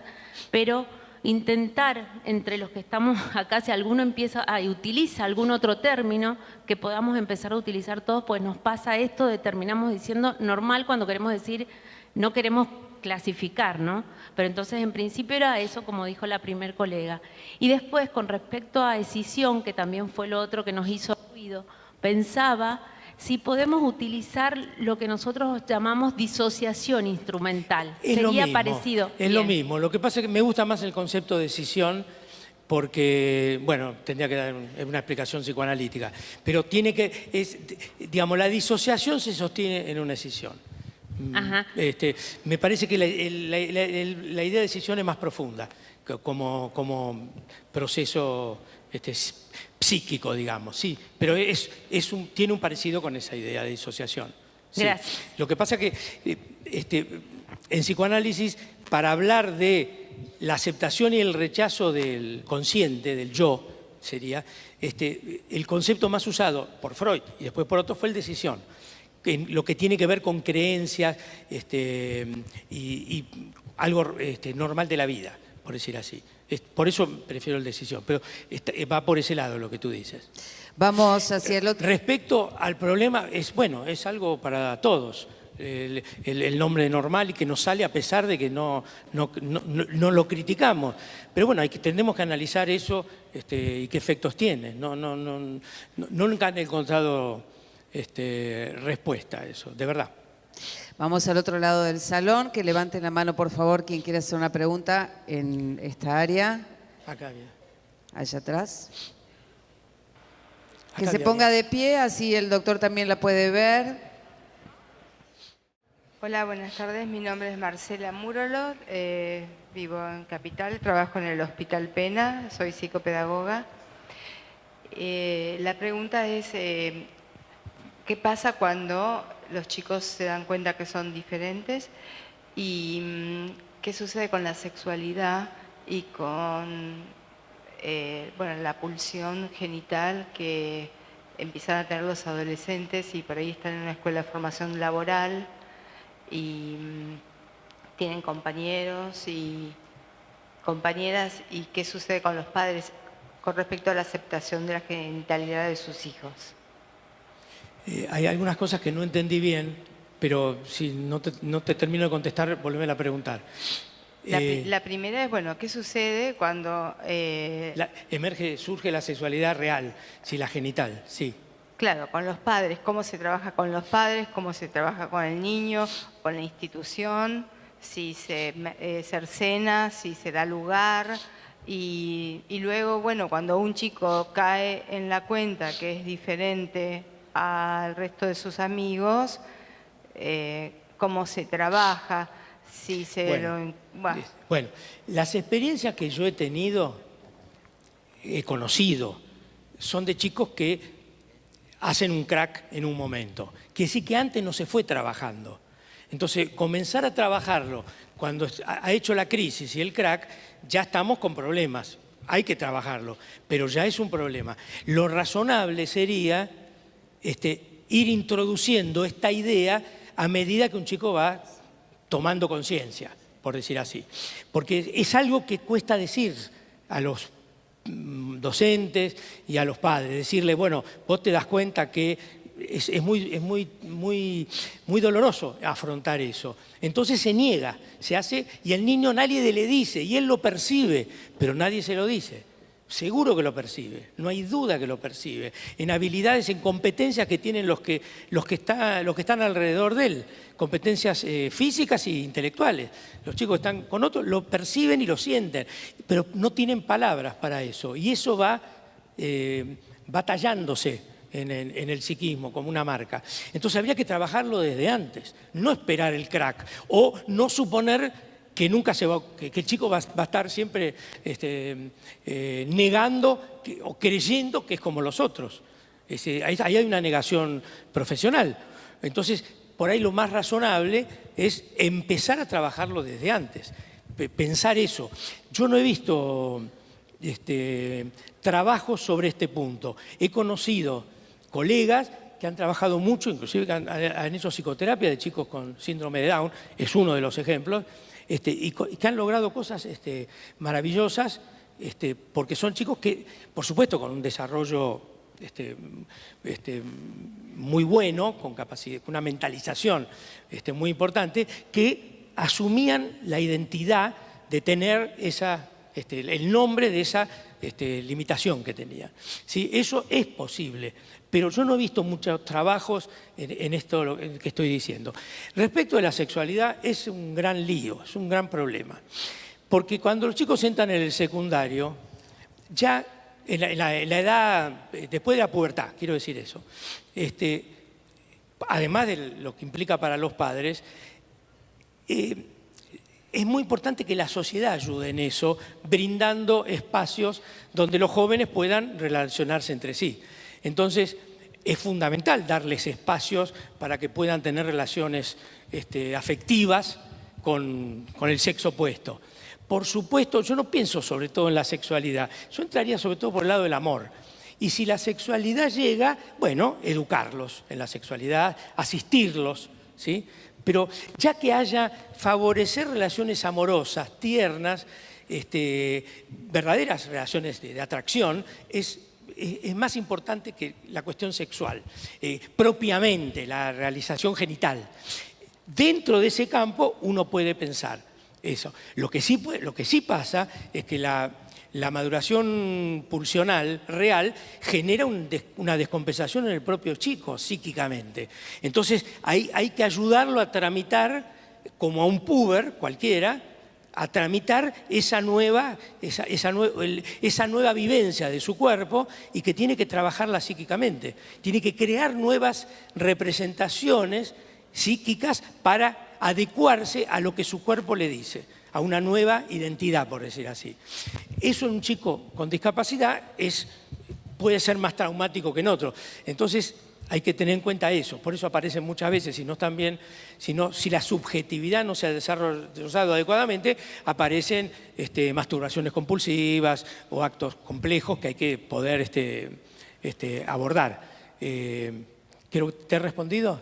pero intentar entre los que estamos acá, si alguno utiliza algún otro término, que podamos empezar a utilizar todos, pues nos pasa esto de terminamos diciendo normal cuando queremos decir, no queremos clasificar, ¿no? Pero entonces en principio era eso, como dijo la primer colega. Y después, con respecto a escisión, que también fue lo otro que nos hizo ruido, pensaba si podemos utilizar lo que nosotros llamamos disociación instrumental. Sería parecido. Es lo mismo. Lo que pasa es que me gusta más el concepto de decisión porque, bueno, tendría que dar una explicación psicoanalítica, pero digamos, la disociación se sostiene en una decisión. Ajá. Me parece que la idea de decisión es más profunda como proceso psíquico, digamos, sí, pero tiene un parecido con esa idea de disociación. Sí. Gracias. Lo que pasa que en psicoanálisis, para hablar de la aceptación y el rechazo del consciente, del yo, sería el concepto más usado por Freud y después por otros fue el decisión, en lo que tiene que ver con creencias y algo normal de la vida, por decir así. Por eso prefiero el decisión, pero va por ese lado lo que tú dices. Vamos hacia el otro. Respecto al problema, es algo para todos. El nombre normal y que nos sale a pesar de que no lo criticamos. Pero bueno, tenemos que analizar eso y qué efectos tiene. Nunca han encontrado respuesta a eso, de verdad. Vamos al otro lado del salón. Que levanten la mano, por favor, quien quiera hacer una pregunta en esta área. Acá bien. Allá atrás. Que Acá se bien. ponga de pie, así el doctor también la puede ver. Hola, buenas tardes. Mi nombre es Marcela Murolo, vivo en Capital, trabajo en el Hospital Pena, soy psicopedagoga. La pregunta es, ¿qué pasa cuando los chicos se dan cuenta que son diferentes? ¿Y qué sucede con la sexualidad y con la pulsión genital que empiezan a tener los adolescentes y por ahí están en una escuela de formación laboral? Y tienen compañeros y compañeras, y qué sucede con los padres con respecto a la aceptación de la genitalidad de sus hijos. Hay algunas cosas que no entendí bien, pero si no te termino de contestar, volveme a preguntar. La primera es, bueno, ¿qué sucede cuando surge la sexualidad real, sí, la genital, sí. Claro, con los padres, cómo se trabaja con los padres, cómo se trabaja con el niño, con la institución, si se cercena, si se da lugar. Y luego, bueno, cuando un chico cae en la cuenta que es diferente al resto de sus amigos, cómo se trabaja, si se Bueno, las experiencias que yo he tenido, he conocido, son de chicos que hacen un crack en un momento, que sí que antes no se fue trabajando. Entonces, comenzar a trabajarlo cuando ha hecho la crisis y el crack, ya estamos con problemas. Hay que trabajarlo, pero ya es un problema. Lo razonable sería ir introduciendo esta idea a medida que un chico va tomando conciencia, por decir así. Porque es algo que cuesta decir a los docentes y a los padres, decirle, bueno, vos te das cuenta que es muy doloroso afrontar eso. Entonces se niega, se hace, y el niño nadie le dice, y él lo percibe, pero nadie se lo dice. Seguro que lo percibe, no hay duda que lo percibe. En habilidades, en competencias que tienen los que están alrededor de él, competencias físicas e intelectuales. Los chicos están con otros, lo perciben y lo sienten, pero no tienen palabras para eso. Y eso va tallándose en el psiquismo como una marca. Entonces habría que trabajarlo desde antes, no esperar el crack o no suponer que nunca que el chico va a estar siempre negando o creyendo que es como los otros. Ahí hay una negación profesional. Entonces, por ahí lo más razonable es empezar a trabajarlo desde antes, pensar eso. Yo no he visto trabajos sobre este punto. He conocido colegas que han trabajado mucho, inclusive que han hecho psicoterapia de chicos con síndrome de Down, es uno de los ejemplos, y que han logrado cosas maravillosas, porque son chicos que, por supuesto, con un desarrollo muy bueno, con capacidad, con una mentalización muy importante, que asumían la identidad de tener el nombre de esa limitación que tenían. ¿Sí? Eso es posible, pero yo no he visto muchos trabajos en esto que estoy diciendo. Respecto de la sexualidad, es un gran lío, es un gran problema. Porque cuando los chicos entran en el secundario, ya en la edad, después de la pubertad, quiero decir eso, además de lo que implica para los padres, es muy importante que la sociedad ayude en eso, brindando espacios donde los jóvenes puedan relacionarse entre sí. Entonces, es fundamental darles espacios para que puedan tener relaciones afectivas con el sexo opuesto. Por supuesto, yo no pienso sobre todo en la sexualidad, yo entraría sobre todo por el lado del amor. Y si la sexualidad llega, bueno, educarlos en la sexualidad, asistirlos, ¿sí? Pero ya que haya, favorecer relaciones amorosas, tiernas, verdaderas relaciones de atracción, es más importante que la cuestión sexual, propiamente la realización genital. Dentro de ese campo uno puede pensar eso. Lo que sí pasa es que la maduración pulsional real genera una descompensación en el propio chico, psíquicamente. Entonces hay que ayudarlo a tramitar, como a un puber cualquiera, a tramitar esa nueva vivencia de su cuerpo y que tiene que trabajarla psíquicamente. Tiene que crear nuevas representaciones psíquicas para adecuarse a lo que su cuerpo le dice, a una nueva identidad, por decir así. Eso en un chico con discapacidad puede ser más traumático que en otro. Entonces hay que tener en cuenta eso. Por eso aparecen muchas veces, si la subjetividad no se ha desarrollado adecuadamente, aparecen masturbaciones compulsivas o actos complejos que hay que poder abordar. Creo que te he respondido.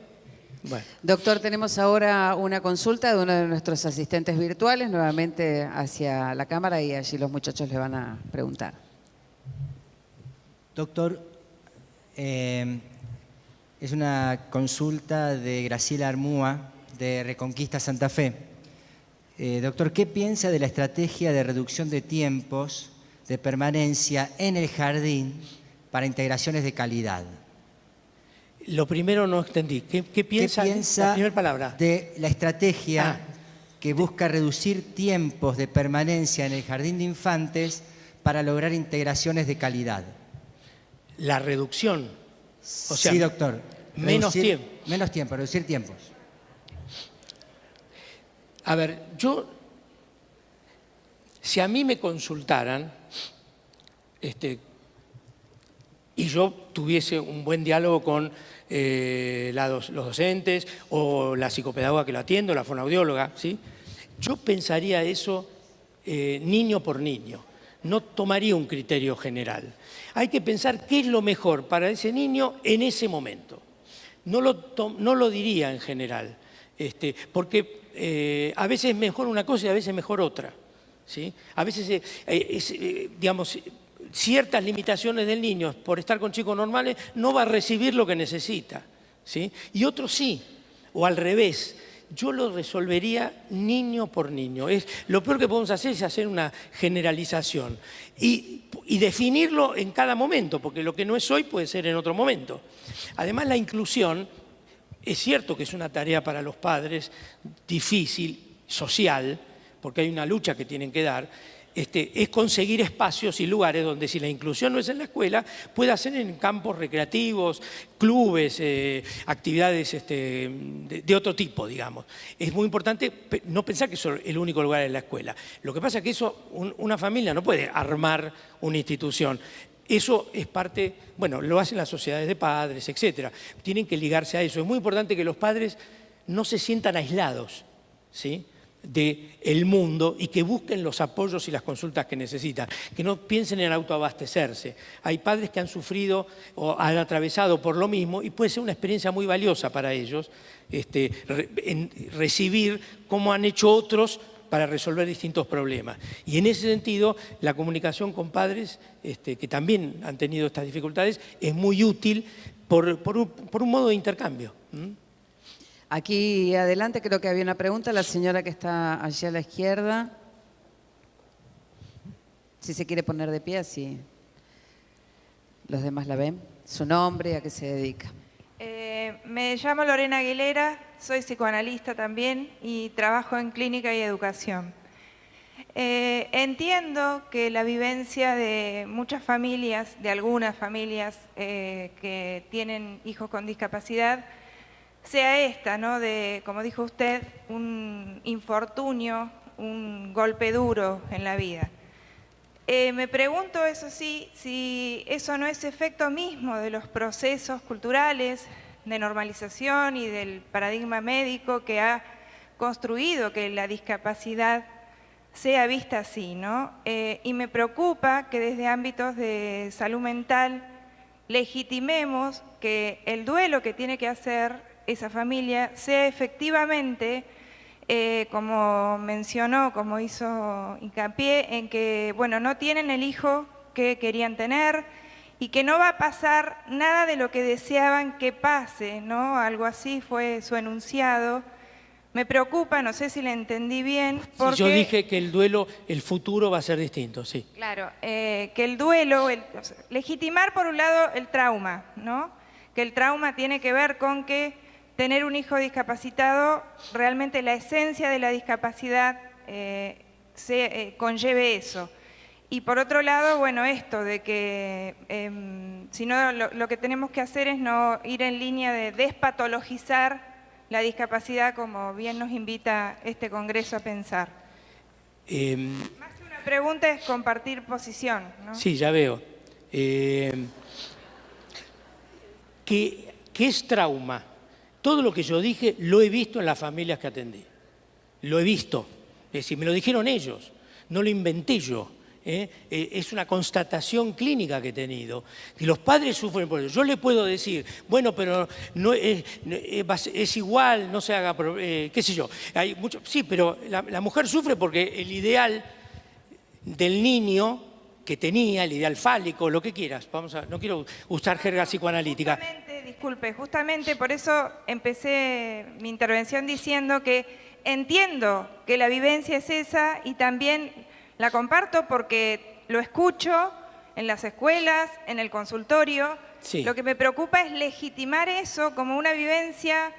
Bueno. Doctor, tenemos ahora una consulta de uno de nuestros asistentes virtuales, nuevamente hacia la cámara, y allí los muchachos le van a preguntar. Doctor, es una consulta de Graciela Armúa, de Reconquista Santa Fe. Doctor, ¿qué piensa de la estrategia de reducción de tiempos de permanencia en el jardín para integraciones de calidad? Lo primero no entendí. ¿Qué piensa? La primera palabra. De la estrategia que busca reducir tiempos de permanencia en el jardín de infantes para lograr integraciones de calidad. La reducción. O sea, sí, doctor. Menos tiempo. Menos tiempo, reducir tiempos. A ver, si a mí me consultaran, y yo tuviese un buen diálogo con los docentes o la psicopedagoga que lo atiendo, la fonoaudióloga, ¿sí? Yo pensaría eso niño por niño, no tomaría un criterio general. Hay que pensar qué es lo mejor para ese niño en ese momento. No lo diría en general, porque a veces es mejor una cosa y a veces es mejor otra, ¿sí? A veces, digamos, ciertas limitaciones del niño por estar con chicos normales no va a recibir lo que necesita, ¿sí? Y otros sí, o al revés. Yo lo resolvería niño por niño. Lo peor que podemos hacer es hacer una generalización y definirlo en cada momento, porque lo que no es hoy puede ser en otro momento. Además, la inclusión, es cierto que es una tarea para los padres difícil, social, porque hay una lucha que tienen que dar, es conseguir espacios y lugares donde, si la inclusión no es en la escuela, pueda ser en campos recreativos, clubes, actividades de otro tipo, digamos. Es muy importante no pensar que eso es el único lugar en la escuela. Lo que pasa es que eso, una familia no puede armar una institución. Eso es parte, bueno, lo hacen las sociedades de padres, etcétera. Tienen que ligarse a eso. Es muy importante que los padres no se sientan aislados, ¿sí?, del mundo, y que busquen los apoyos y las consultas que necesitan, que no piensen en autoabastecerse. Hay padres que han sufrido o han atravesado por lo mismo y puede ser una experiencia muy valiosa para ellos recibir cómo han hecho otros para resolver distintos problemas. Y en ese sentido, la comunicación con padres que también han tenido estas dificultades es muy útil por un modo de intercambio. Aquí adelante creo que había una pregunta, la señora que está allí a la izquierda. Si se quiere poner de pie, así los demás la ven. Su nombre y a qué se dedica. Me llamo Lorena Aguilera, soy psicoanalista también y trabajo en clínica y educación. Entiendo que la vivencia de muchas familias, de algunas familias que tienen hijos con discapacidad, sea esta, ¿no? De, como dijo usted, un infortunio un golpe duro en la vida. Me pregunto, eso sí, si eso no es efecto mismo de los procesos culturales de normalización y del paradigma médico que ha construido que la discapacidad sea vista así, ¿no? Y me preocupa que desde ámbitos de salud mental legitimemos que el duelo que tiene que hacer esa familia sea efectivamente, como mencionó, como hizo hincapié, en que, bueno, no tienen el hijo que querían tener y que no va a pasar nada de lo que deseaban que pase, ¿no? Algo así fue su enunciado. Me preocupa, no sé si le entendí bien, porque... Sí, yo dije que el duelo, el futuro va a ser distinto, sí. Claro, que el duelo, legitimar por un lado el trauma, ¿no? Que el trauma tiene que ver con que tener un hijo discapacitado, realmente la esencia de la discapacidad conlleve eso. Y por otro lado, bueno, esto de que si no, lo que tenemos que hacer es no ir en línea de despatologizar la discapacidad, como bien nos invita este Congreso a pensar. Más que una pregunta es compartir posición, ¿no? Sí, ya veo. ¿Qué es trauma? Todo lo que yo dije lo he visto en las familias que atendí. Lo he visto. Es decir, me lo dijeron ellos, no lo inventé yo. Es una constatación clínica que he tenido. Y los padres sufren por eso. Yo le puedo decir, bueno, pero no es igual, no se haga, qué sé yo. Hay mucho, sí, pero la mujer sufre porque el ideal del niño que tenía, el ideal fálico, lo que quieras, no quiero usar jerga psicoanalítica. Justamente por eso empecé mi intervención diciendo que entiendo que la vivencia es esa y también la comparto porque lo escucho en las escuelas, en el consultorio. Sí. Lo que me preocupa es legitimar eso como una vivencia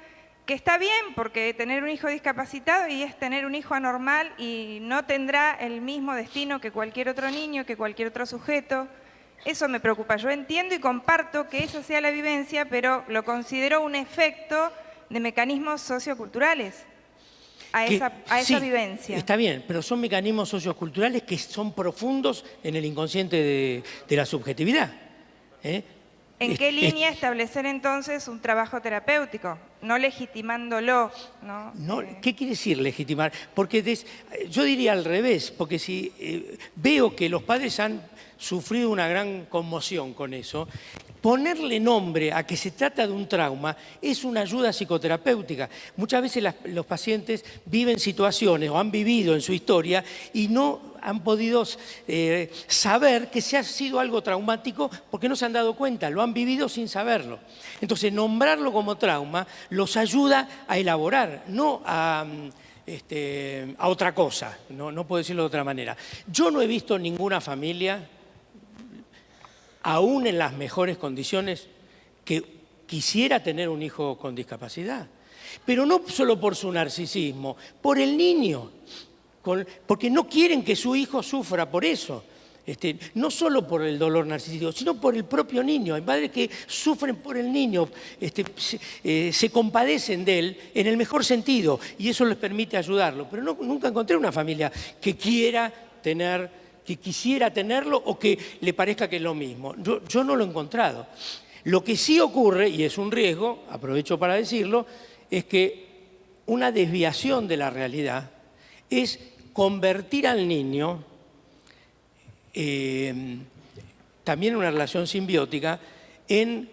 que está bien, porque tener un hijo discapacitado y es tener un hijo anormal y no tendrá el mismo destino que cualquier otro niño, que cualquier otro sujeto. Eso me preocupa. Yo entiendo y comparto que esa sea la vivencia, pero lo considero un efecto de mecanismos socioculturales a esa vivencia. Está bien, pero son mecanismos socioculturales que son profundos en el inconsciente de la subjetividad. ¿En qué línea establecer entonces un trabajo terapéutico? No legitimándolo, ¿no? ¿Qué quiere decir legitimar? Porque yo diría al revés, porque si veo que los padres han sufrido una gran conmoción con eso, ponerle nombre a que se trata de un trauma es una ayuda psicoterapéutica. Muchas veces los pacientes viven situaciones o han vivido en su historia y no han podido saber que se ha sido algo traumático porque no se han dado cuenta, lo han vivido sin saberlo. Entonces, nombrarlo como trauma los ayuda a elaborar, no a otra cosa, no puedo decirlo de otra manera. Yo no he visto ninguna familia, aún en las mejores condiciones, que quisiera tener un hijo con discapacidad. Pero no solo por su narcisismo, por el niño, porque no quieren que su hijo sufra por eso. No solo por el dolor narcisístico, sino por el propio niño. Hay padres que sufren por el niño, se compadecen de él en el mejor sentido y eso les permite ayudarlo. Pero nunca encontré una familia que quisiera tenerlo o que le parezca que es lo mismo. Yo no lo he encontrado. Lo que sí ocurre, y es un riesgo, aprovecho para decirlo, es que una desviación de la realidad es convertir al niño también en una relación simbiótica en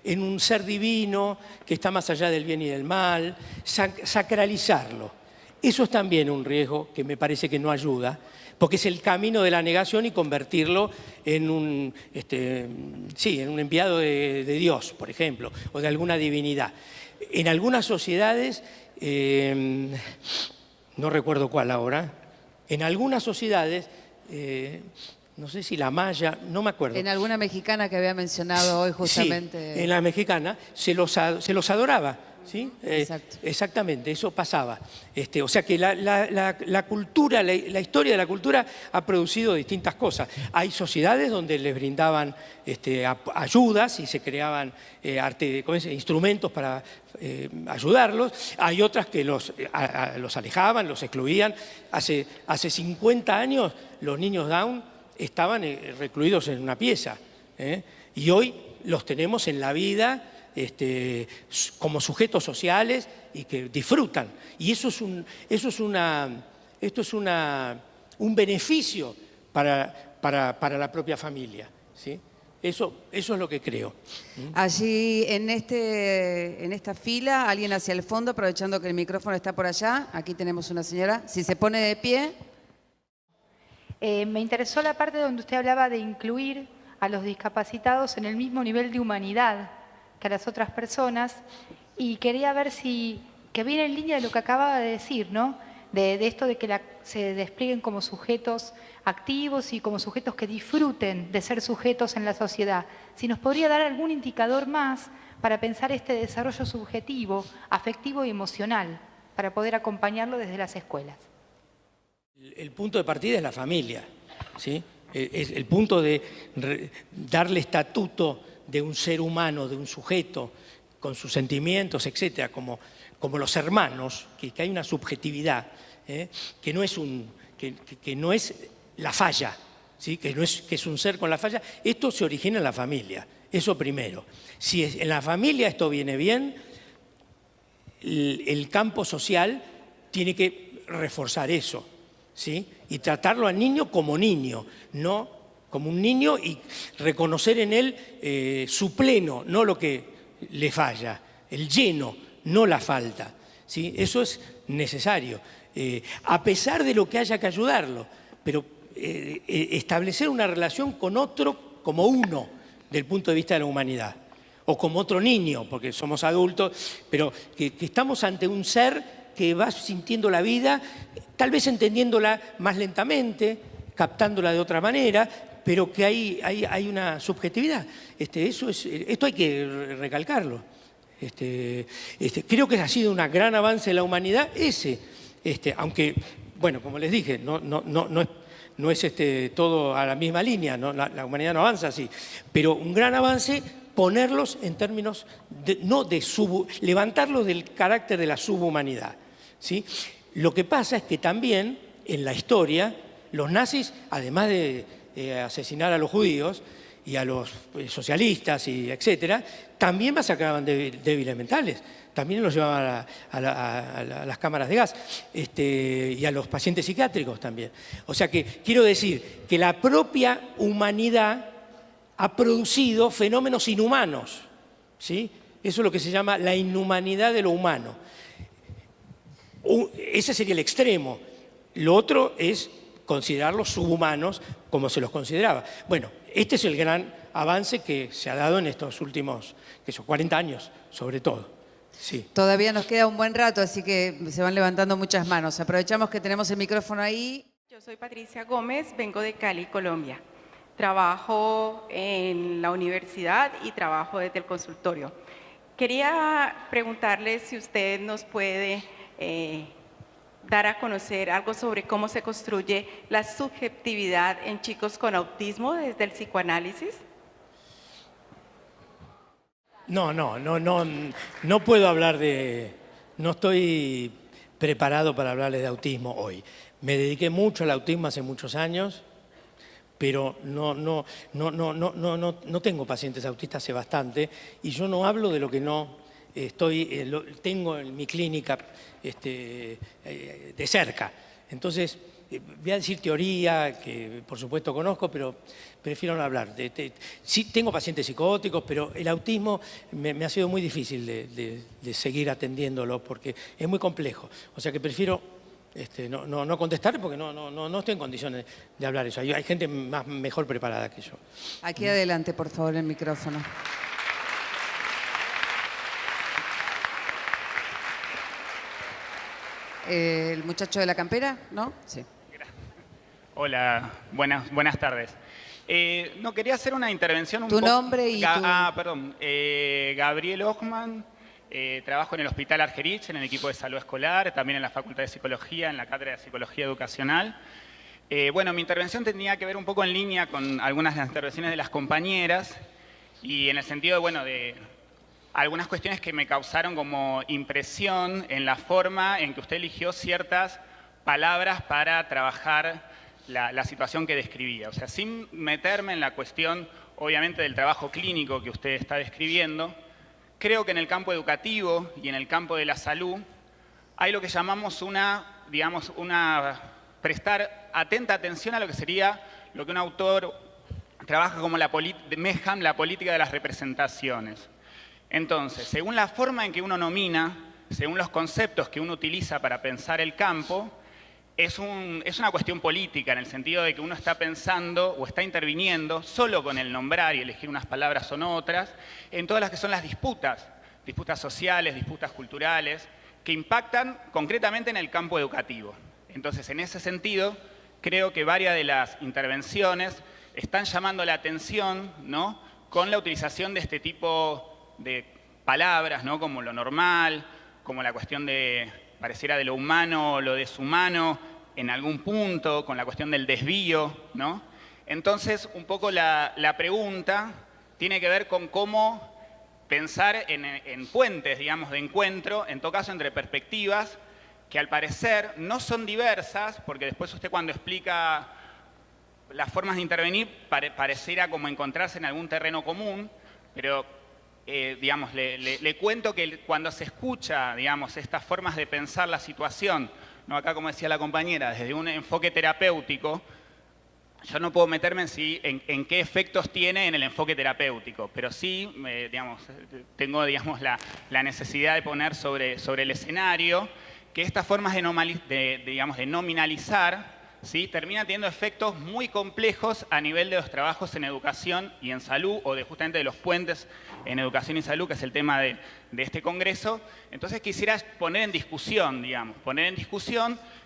un ser divino que está más allá del bien y del mal, sacralizarlo. Eso es también un riesgo que me parece que no ayuda, porque es el camino de la negación y convertirlo en un enviado de Dios, por ejemplo, o de alguna divinidad. En algunas sociedades, no recuerdo cuál ahora, en algunas sociedades, no sé si la maya, no me acuerdo. En alguna mexicana que había mencionado hoy justamente. Sí, en la mexicana se los adoraba. ¿sí? Exacto. Exactamente, eso pasaba. O sea que la cultura, la historia de la cultura ha producido distintas cosas. Hay sociedades donde les brindaban ayudas y se creaban instrumentos para ayudarlos. Hay otras que los alejaban, los excluían. Hace 50 años los niños Down estaban recluidos en una pieza, y hoy los tenemos en la vida como sujetos sociales y que disfrutan. Y esto es un beneficio para la propia familia, ¿sí? Eso es lo que creo. Allí en esta fila, alguien hacia el fondo, aprovechando que el micrófono está por allá. Aquí tenemos una señora. Si se pone de pie. Me interesó la parte donde usted hablaba de incluir a los discapacitados en el mismo nivel de humanidad que a las otras personas, y quería ver que viene en línea de lo que acababa de decir, ¿no? De esto de que se desplieguen como sujetos activos y como sujetos que disfruten de ser sujetos en la sociedad. Si nos podría dar algún indicador más para pensar este desarrollo subjetivo, afectivo y emocional, para poder acompañarlo desde las escuelas. El punto de partida es la familia, ¿sí? Es el punto de darle estatuto de un ser humano, de un sujeto, con sus sentimientos, etcétera, como los hermanos, que hay una subjetividad, que no es la falla, ¿sí? que es un ser con la falla. Esto se origina en la familia, eso primero. Si en la familia esto viene bien, el campo social tiene que reforzar eso, ¿sí? Y tratarlo al niño como niño, no como un niño, y reconocer en él su pleno, no lo que le falla, el lleno, no la falta, ¿sí? Eso es necesario, a pesar de lo que haya que ayudarlo, pero establecer una relación con otro como uno, del punto de vista de la humanidad, o como otro niño, porque somos adultos, pero que estamos ante un ser que va sintiendo la vida, tal vez entendiéndola más lentamente, captándola de otra manera, pero que hay una subjetividad. Esto hay que recalcarlo. Creo que ha sido un gran avance en la humanidad aunque, bueno, como les dije, no es todo a la misma línea, ¿no? La humanidad no avanza así, pero un gran avance ponerlos en términos levantarlos del carácter de la subhumanidad, ¿sí? Lo que pasa es que también en la historia los nazis, además de asesinar a los judíos y a los socialistas y etcétera, también masacraban débiles mentales, también los llevaban a las cámaras de gas, y a los pacientes psiquiátricos también. O sea que quiero decir que la propia humanidad ha producido fenómenos inhumanos, ¿sí? Eso es lo que se llama la inhumanidad de lo humano. Ese sería el extremo. Lo otro es considerarlos subhumanos como se los consideraba. Bueno, este es el gran avance que se ha dado en estos últimos 40 años, sobre todo. Sí. Todavía nos queda un buen rato, así que se van levantando muchas manos. Aprovechamos que tenemos el micrófono ahí. Yo soy Patricia Gómez, vengo de Cali, Colombia. Trabajo en la universidad y trabajo desde el consultorio. Quería preguntarle si usted nos puede dar a conocer algo sobre cómo se construye la subjetividad en chicos con autismo desde el psicoanálisis. No puedo hablar no estoy preparado para hablarles de autismo hoy. Me dediqué mucho al autismo hace muchos años, pero no tengo pacientes autistas hace bastante, y yo no hablo de lo que no tengo en mi clínica de cerca. Entonces, voy a decir teoría que por supuesto conozco, pero prefiero no hablar. Sí tengo pacientes psicóticos, pero el autismo me ha sido muy difícil de seguir atendiéndolo porque es muy complejo. O sea que prefiero no contestar porque no estoy en condiciones de hablar eso. Hay gente mejor preparada que yo. Aquí adelante, por favor, el micrófono. ¿El muchacho de la campera? ¿No? Sí. Hola, buenas tardes. Quería hacer una intervención ¿Tu nombre y Perdón. Gabriel Ochman, Trabajo en el Hospital Argerich, en el equipo de salud escolar, también en la Facultad de Psicología, en la Cátedra de Psicología Educacional. Bueno, mi intervención tenía que ver un poco en línea con algunas de las intervenciones de las compañeras y en el sentido, bueno, de algunas cuestiones que me causaron como impresión en la forma en que usted eligió ciertas palabras para trabajar la situación que describía. O sea, sin meterme en la cuestión, obviamente, del trabajo clínico que usted está describiendo, creo que en el campo educativo y en el campo de la salud hay lo que llamamos prestar atenta atención a lo que sería lo que un autor trabaja como Meham, la política de las representaciones. Entonces, según la forma en que uno nomina, según los conceptos que uno utiliza para pensar el campo, es una cuestión política, en el sentido de que uno está pensando o está interviniendo solo con el nombrar y elegir unas palabras o otras, en todas las que son las disputas sociales, disputas culturales, que impactan concretamente en el campo educativo. Entonces, en ese sentido, creo que varias de las intervenciones están llamando la atención, ¿no?, con la utilización de este tipo de palabras, ¿no?, como lo normal, como la cuestión de, pareciera, de lo humano o lo deshumano en algún punto, con la cuestión del desvío, ¿no? Entonces, un poco la pregunta tiene que ver con cómo pensar en puentes, digamos, de encuentro, en todo caso entre perspectivas que al parecer no son diversas, porque después usted cuando explica las formas de intervenir pareciera como encontrarse en algún terreno común, pero digamos, le cuento que cuando se escucha, digamos, estas formas de pensar la situación, ¿no?, acá como decía la compañera, desde un enfoque terapéutico, yo no puedo meterme en qué efectos tiene en el enfoque terapéutico, pero sí, digamos, tengo, digamos, la necesidad de poner sobre el escenario que estas formas de nominalizar, ¿sí?, terminan teniendo efectos muy complejos a nivel de los trabajos en educación y en salud, o justamente de los puentes en educación y salud, que es el tema de este congreso. Entonces quisiera poner en discusión, digamos,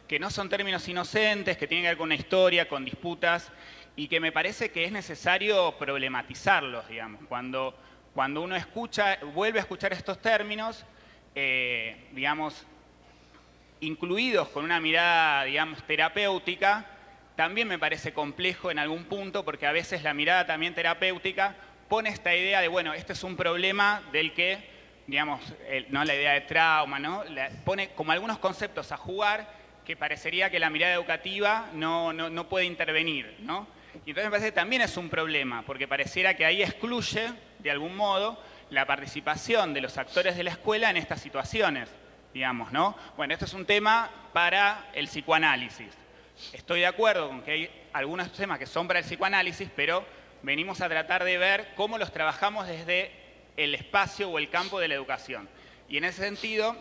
que no son términos inocentes, que tienen que ver con una historia, con disputas, y que me parece que es necesario problematizarlos, digamos. Cuando uno vuelve a escuchar estos términos, digamos, incluidos con una mirada, digamos, terapéutica, también me parece complejo en algún punto, porque a veces la mirada también terapéutica pone esta idea de, bueno, este es un problema del que, digamos, no la idea de trauma, ¿no?, pone como algunos conceptos a jugar que parecería que la mirada educativa no puede intervenir, ¿no? Y entonces me parece que también es un problema, porque pareciera que ahí excluye, de algún modo, la participación de los actores de la escuela en estas situaciones, digamos, ¿no? Bueno, esto es un tema para el psicoanálisis. Estoy de acuerdo con que hay algunos temas que son para el psicoanálisis, pero venimos a tratar de ver cómo los trabajamos desde el espacio o el campo de la educación. Y en ese sentido,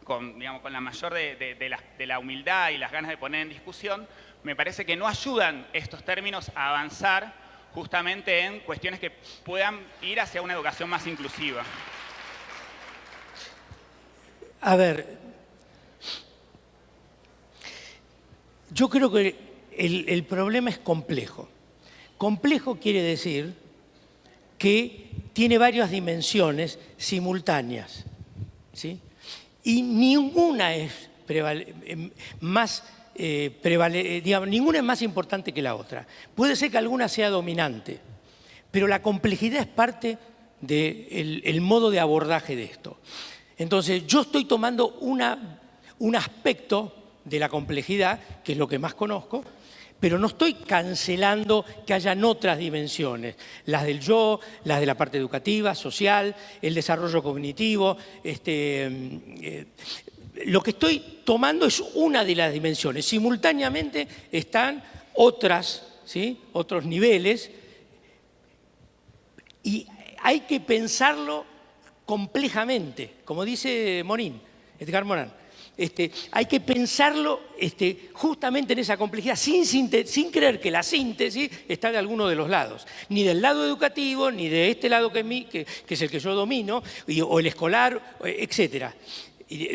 con la mayor de la humildad y las ganas de poner en discusión, me parece que no ayudan estos términos a avanzar justamente en cuestiones que puedan ir hacia una educación más inclusiva. A ver, yo creo que el problema es complejo. Complejo quiere decir que tiene varias dimensiones simultáneas, ¿sí? Y ninguna es ninguna es más importante que la otra. Puede ser que alguna sea dominante, pero la complejidad es parte del modo de abordaje de esto. Entonces, yo estoy tomando un aspecto de la complejidad, que es lo que más conozco, pero no estoy cancelando que hayan otras dimensiones, las del yo, las de la parte educativa, social, el desarrollo cognitivo. Lo que estoy tomando es una de las dimensiones. Simultáneamente están otras, ¿sí?, otros niveles, y hay que pensarlo complejamente, como dice Morín, Edgar Morán. Hay que pensarlo justamente en esa complejidad, sin creer que la síntesis está de alguno de los lados, ni del lado educativo, ni de este lado que es el que yo domino, o el escolar, etcétera,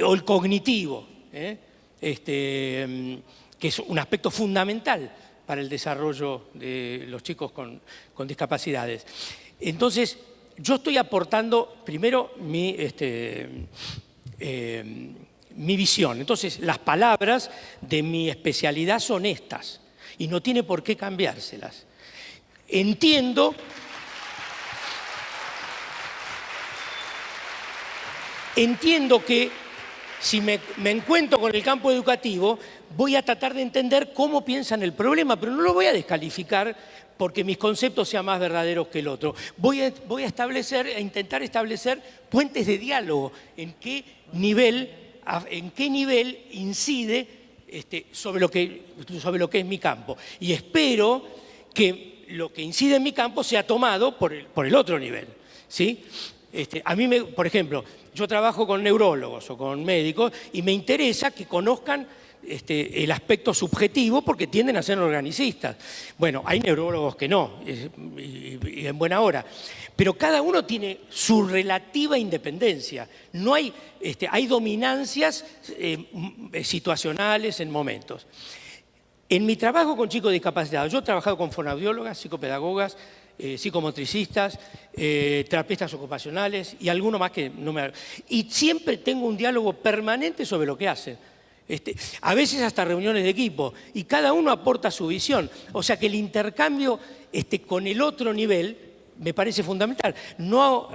o el cognitivo, que es un aspecto fundamental para el desarrollo de los chicos con discapacidades. Entonces, yo estoy aportando primero mi visión. Entonces, las palabras de mi especialidad son estas y no tiene por qué cambiárselas. Entiendo que si me encuentro con el campo educativo, voy a tratar de entender cómo piensan el problema, pero no lo voy a descalificar porque mis conceptos sean más verdaderos que el otro. Voy a intentar establecer puentes de diálogo, en qué nivel incide sobre lo que es mi campo. Y espero que lo que incide en mi campo sea tomado por el otro nivel, ¿sí? A mí, por ejemplo, yo trabajo con neurólogos o con médicos y me interesa que conozcan el aspecto subjetivo porque tienden a ser organicistas. Bueno, hay neurólogos que no, y en buena hora. Pero cada uno tiene su relativa independencia. No hay dominancias situacionales en momentos. En mi trabajo con chicos discapacitados, yo he trabajado con fonoaudiólogas, psicopedagogas, psicomotricistas, terapeutas ocupacionales y alguno más que no me... Y siempre tengo un diálogo permanente sobre lo que hacen. A veces hasta reuniones de equipo, y cada uno aporta su visión. O sea que el intercambio con el otro nivel me parece fundamental. No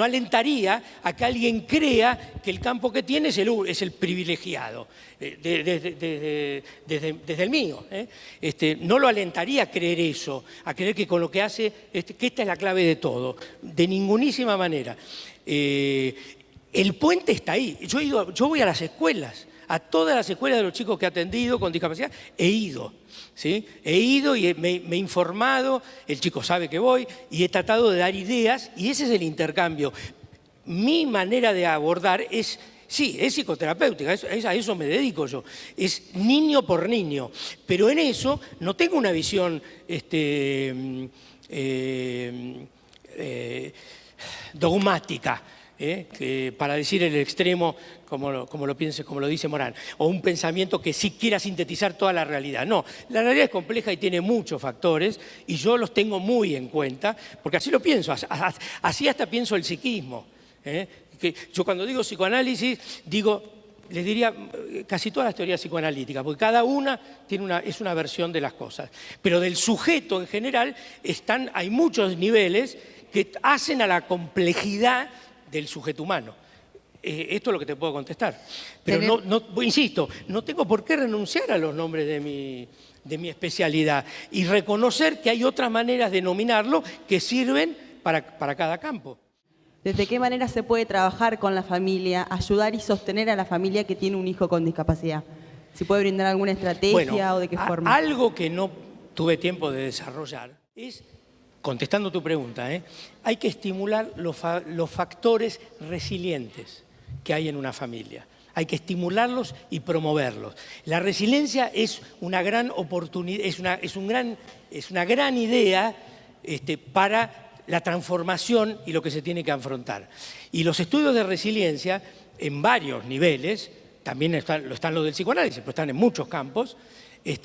alentaría a que alguien crea que el campo que tiene es el privilegiado, desde el mío. No lo alentaría a creer eso, a creer que con lo que hace, que esta es la clave de todo, de ningunísima manera. El puente está ahí. Yo voy a las escuelas, a todas las escuelas de los chicos que he atendido con discapacidad, he ido. ¿Sí? He ido y me he informado, el chico sabe que voy, y he tratado de dar ideas, y ese es el intercambio. Mi manera de abordar es psicoterapéutica, a eso me dedico yo, es niño por niño, pero en eso no tengo una visión dogmática. Que para decir el extremo, como lo dice Morán, o un pensamiento que sí quiera sintetizar toda la realidad. No, la realidad es compleja y tiene muchos factores, y yo los tengo muy en cuenta, porque así lo pienso, así hasta pienso el psiquismo. Que yo cuando digo psicoanálisis, les diría casi todas las teorías psicoanalíticas, porque cada una es una versión de las cosas. Pero del sujeto en general hay muchos niveles que hacen a la complejidad del sujeto humano. Esto es lo que te puedo contestar. Pero insisto, no tengo por qué renunciar a los nombres de mi especialidad y reconocer que hay otras maneras de nominarlo que sirven para cada campo. ¿Desde qué manera se puede trabajar con la familia, ayudar y sostener a la familia que tiene un hijo con discapacidad? ¿Se puede brindar alguna estrategia o de qué forma? Algo que no tuve tiempo de desarrollar es... Contestando tu pregunta, hay que estimular los factores resilientes que hay en una familia. Hay que estimularlos y promoverlos. La resiliencia es una gran oportunidad, es una gran idea para la transformación y lo que se tiene que afrontar. Y los estudios de resiliencia, en varios niveles, también están los del psicoanálisis, pero están en muchos campos,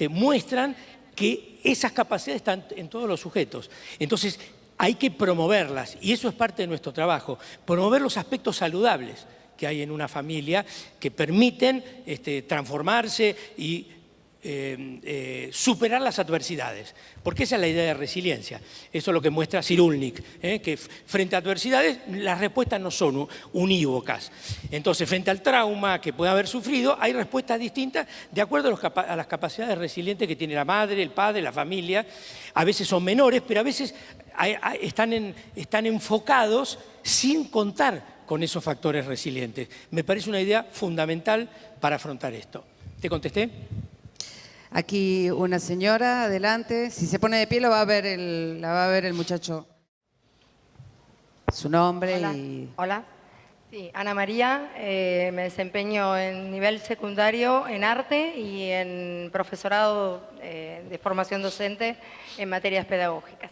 muestran que esas capacidades están en todos los sujetos. Entonces, hay que promoverlas, y eso es parte de nuestro trabajo, promover los aspectos saludables que hay en una familia que permiten transformarse y superar las adversidades, porque esa es la idea de resiliencia. Eso es lo que muestra Cyrulnik, que frente a adversidades las respuestas no son unívocas. Entonces, frente al trauma que puede haber sufrido, hay respuestas distintas de acuerdo a las capacidades resilientes que tiene la madre, el padre, la familia. A veces son menores, pero a veces están enfocados sin contar con esos factores resilientes. Me parece una idea fundamental para afrontar esto. ¿Te contesté? Aquí una señora, adelante. Si se pone de pie la va a ver el muchacho. Su nombre. Hola. Hola. Sí, Ana María. Me desempeño en nivel secundario en arte y en profesorado de formación docente en materias pedagógicas.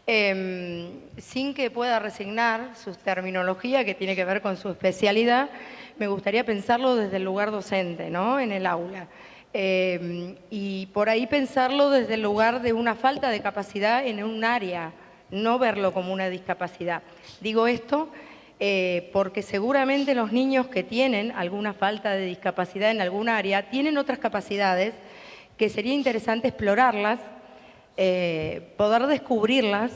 Sin que pueda resignar su terminología que tiene que ver con su especialidad, me gustaría pensarlo desde el lugar docente, ¿no? En el aula. Y por ahí pensarlo desde el lugar de una falta de capacidad en un área, no verlo como una discapacidad. Digo esto porque seguramente los niños que tienen alguna falta de discapacidad en algún área tienen otras capacidades que sería interesante explorarlas, poder descubrirlas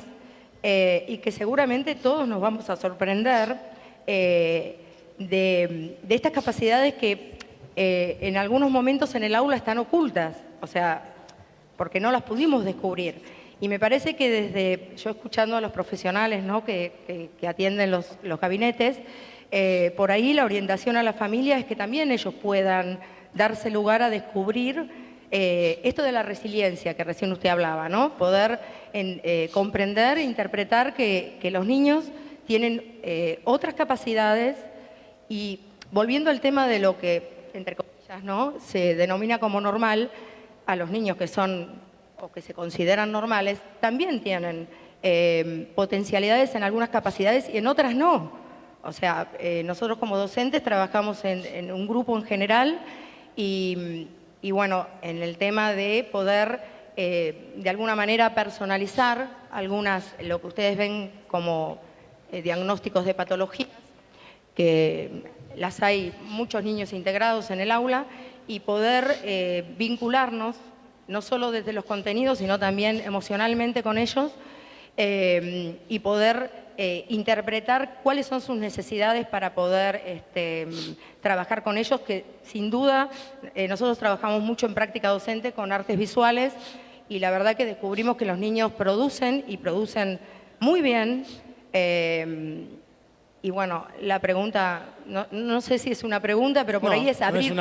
y que seguramente todos nos vamos a sorprender de estas capacidades que en algunos momentos en el aula están ocultas, o sea, porque no las pudimos descubrir. Y me parece que desde, yo escuchando a los profesionales, ¿no?, que atienden los gabinetes, por ahí la orientación a la familia es que también ellos puedan darse lugar a descubrir esto de la resiliencia que recién usted hablaba, ¿no? Poder comprender e interpretar que los niños tienen otras capacidades y volviendo al tema de lo que, entre comillas, ¿no?, se denomina como normal, a los niños que son o que se consideran normales, también tienen potencialidades en algunas capacidades y en otras no. O sea, nosotros como docentes trabajamos en un grupo en general y bueno, en el tema de poder de alguna manera personalizar algunas, lo que ustedes ven como diagnósticos de patologías, que las hay muchos niños integrados en el aula, y poder vincularnos no solo desde los contenidos, sino también emocionalmente con ellos, y poder interpretar cuáles son sus necesidades para poder trabajar con ellos, que sin duda nosotros trabajamos mucho en práctica docente con artes visuales, y la verdad que descubrimos que los niños producen, y producen muy bien. Y bueno, la pregunta, no sé si es una pregunta, pero por ahí es abrir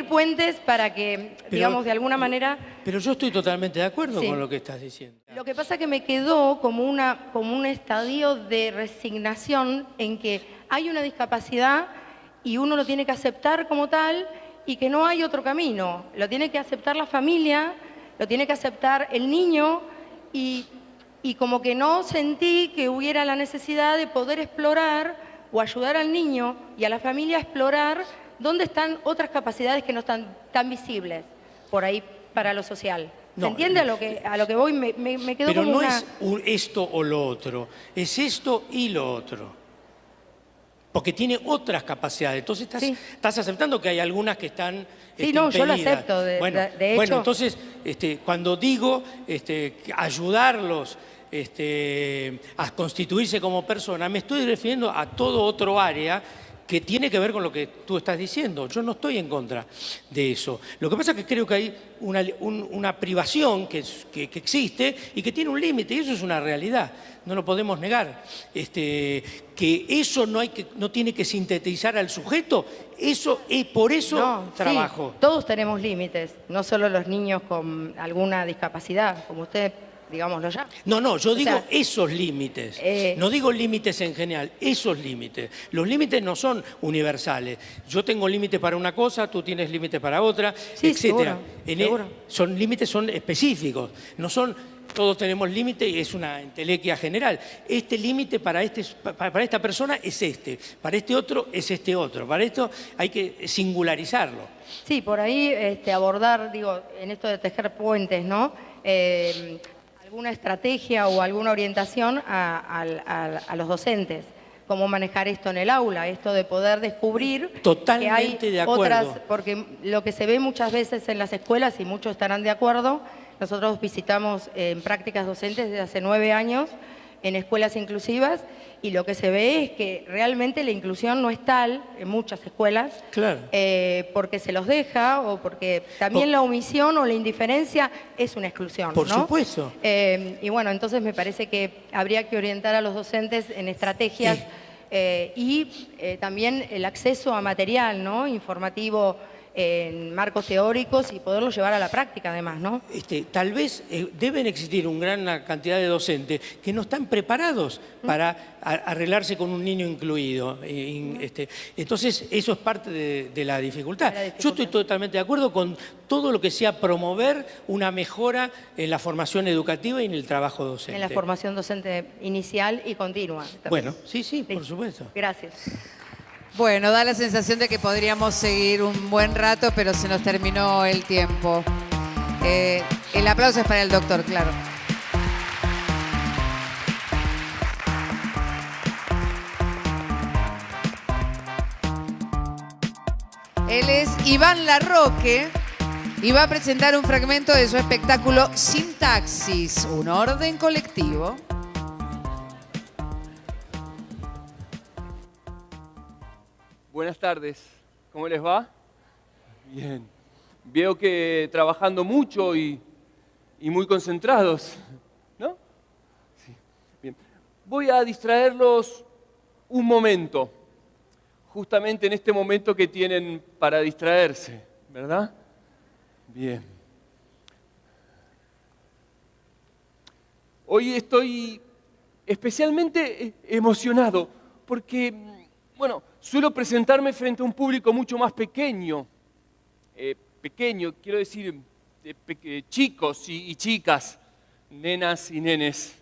puentes para que, digamos, de alguna manera... Pero yo estoy totalmente de acuerdo con lo que estás diciendo. Lo que pasa es que me quedó como un estadio de resignación en que hay una discapacidad y uno lo tiene que aceptar como tal y que no hay otro camino. Lo tiene que aceptar la familia, lo tiene que aceptar el niño y como que no sentí que hubiera la necesidad de poder explorar o ayudar al niño y a la familia a explorar dónde están otras capacidades que no están tan visibles por ahí para lo social. ¿Se entiende a lo que voy? Me quedo pero como no una... es esto o lo otro, es esto y lo otro. Porque tiene otras capacidades. Entonces estás aceptando que hay algunas que están sí, no, yo lo acepto. De hecho... Bueno, entonces, cuando digo ayudarlos a constituirse como persona, me estoy refiriendo a todo otro área que tiene que ver con lo que tú estás diciendo. Yo no estoy en contra de eso. Lo que pasa es que creo que hay una privación que existe y que tiene un límite, y eso es una realidad, no lo podemos negar. Que eso no tiene que sintetizar al sujeto, eso es por eso trabajo. Sí, todos tenemos límites, no solo los niños con alguna discapacidad, como usted... digámoslo ya. No, yo digo esos límites. No digo límites en general, esos límites. Los límites no son universales. Yo tengo límites para una cosa, tú tienes límites para otra, etcétera. Son límites, son específicos. No son, todos tenemos límites y es una entelequia general. Este límite para esta persona es este, para este otro es este otro. Para esto hay que singularizarlo. Sí, por ahí abordar, digo, en esto de tejer puentes, ¿no? Alguna estrategia o alguna orientación a los docentes. Cómo manejar esto en el aula, esto de poder descubrir que hay otras, porque lo que se ve muchas veces en las escuelas, y muchos estarán de acuerdo, nosotros visitamos en prácticas docentes desde hace 9 años en escuelas inclusivas, y lo que se ve es que realmente la inclusión no es tal en muchas escuelas, porque se los deja o porque también la omisión o la indiferencia es una exclusión. Por supuesto. Y bueno, entonces me parece que habría que orientar a los docentes en estrategias y también el acceso a material, ¿no?, informativo en marcos teóricos y poderlo llevar a la práctica además, ¿no? Tal vez deben existir una gran cantidad de docentes que no están preparados para arreglarse con un niño incluido. Entonces, eso es parte de la dificultad. Yo estoy totalmente de acuerdo con todo lo que sea promover una mejora en la formación educativa y en el trabajo docente. En la formación docente inicial y continua. Bueno, sí, por supuesto. Gracias. Bueno, da la sensación de que podríamos seguir un buen rato, pero se nos terminó el tiempo. El aplauso es para el doctor, claro. Él es Iván Larroque y va a presentar un fragmento de su espectáculo Sintaxis, un orden colectivo. Buenas tardes, ¿cómo les va? Bien. Veo que trabajando mucho y muy concentrados, ¿no? Sí. Bien. Voy a distraerlos un momento, justamente en este momento que tienen para distraerse, ¿verdad? Bien. Hoy estoy especialmente emocionado porque, bueno, suelo presentarme frente a un público mucho más pequeño. Pequeño, quiero decir, chicos y chicas, nenas y nenes.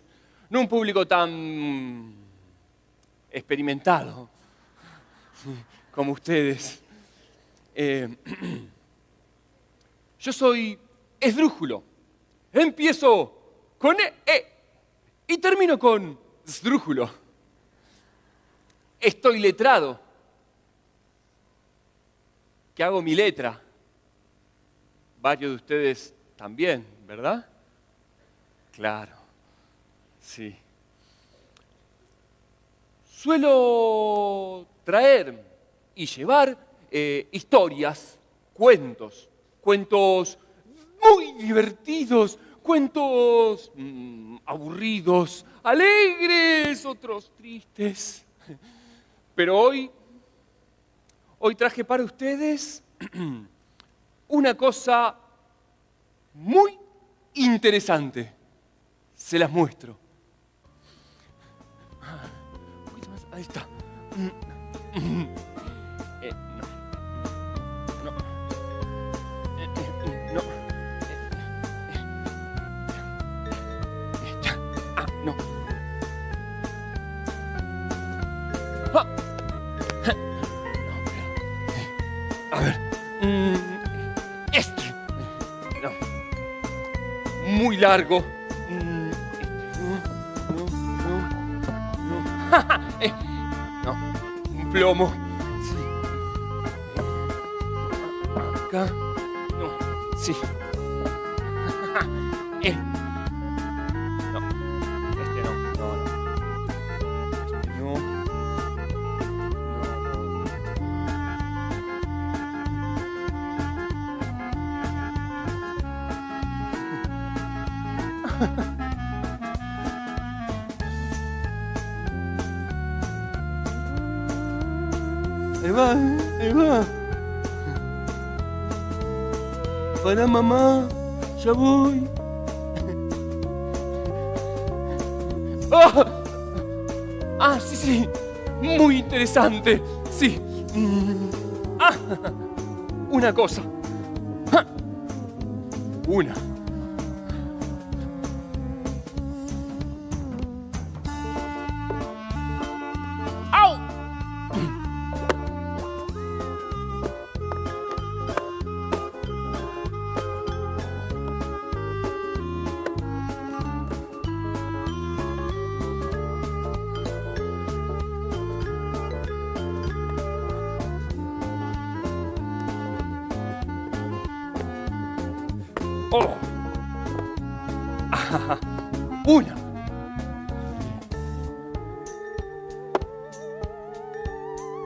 No un público tan experimentado como ustedes. Yo soy esdrújulo. Empiezo con y termino con esdrújulo. Estoy letrado. Que hago mi letra. Varios de ustedes también, ¿verdad? Claro, sí. Suelo traer y llevar historias, cuentos muy divertidos, cuentos aburridos, alegres, otros tristes. Pero hoy traje para ustedes una cosa muy interesante. Se las muestro. Un poquito más, ahí está. A ver. Este. No. Muy largo. No. Un plomo. Sí. Acá. No. Sí. No. Este no. Este no. Ahí va. Para mamá, ya voy. ¡Ah! Sí. Muy interesante. Sí. Una cosa. Una. Una.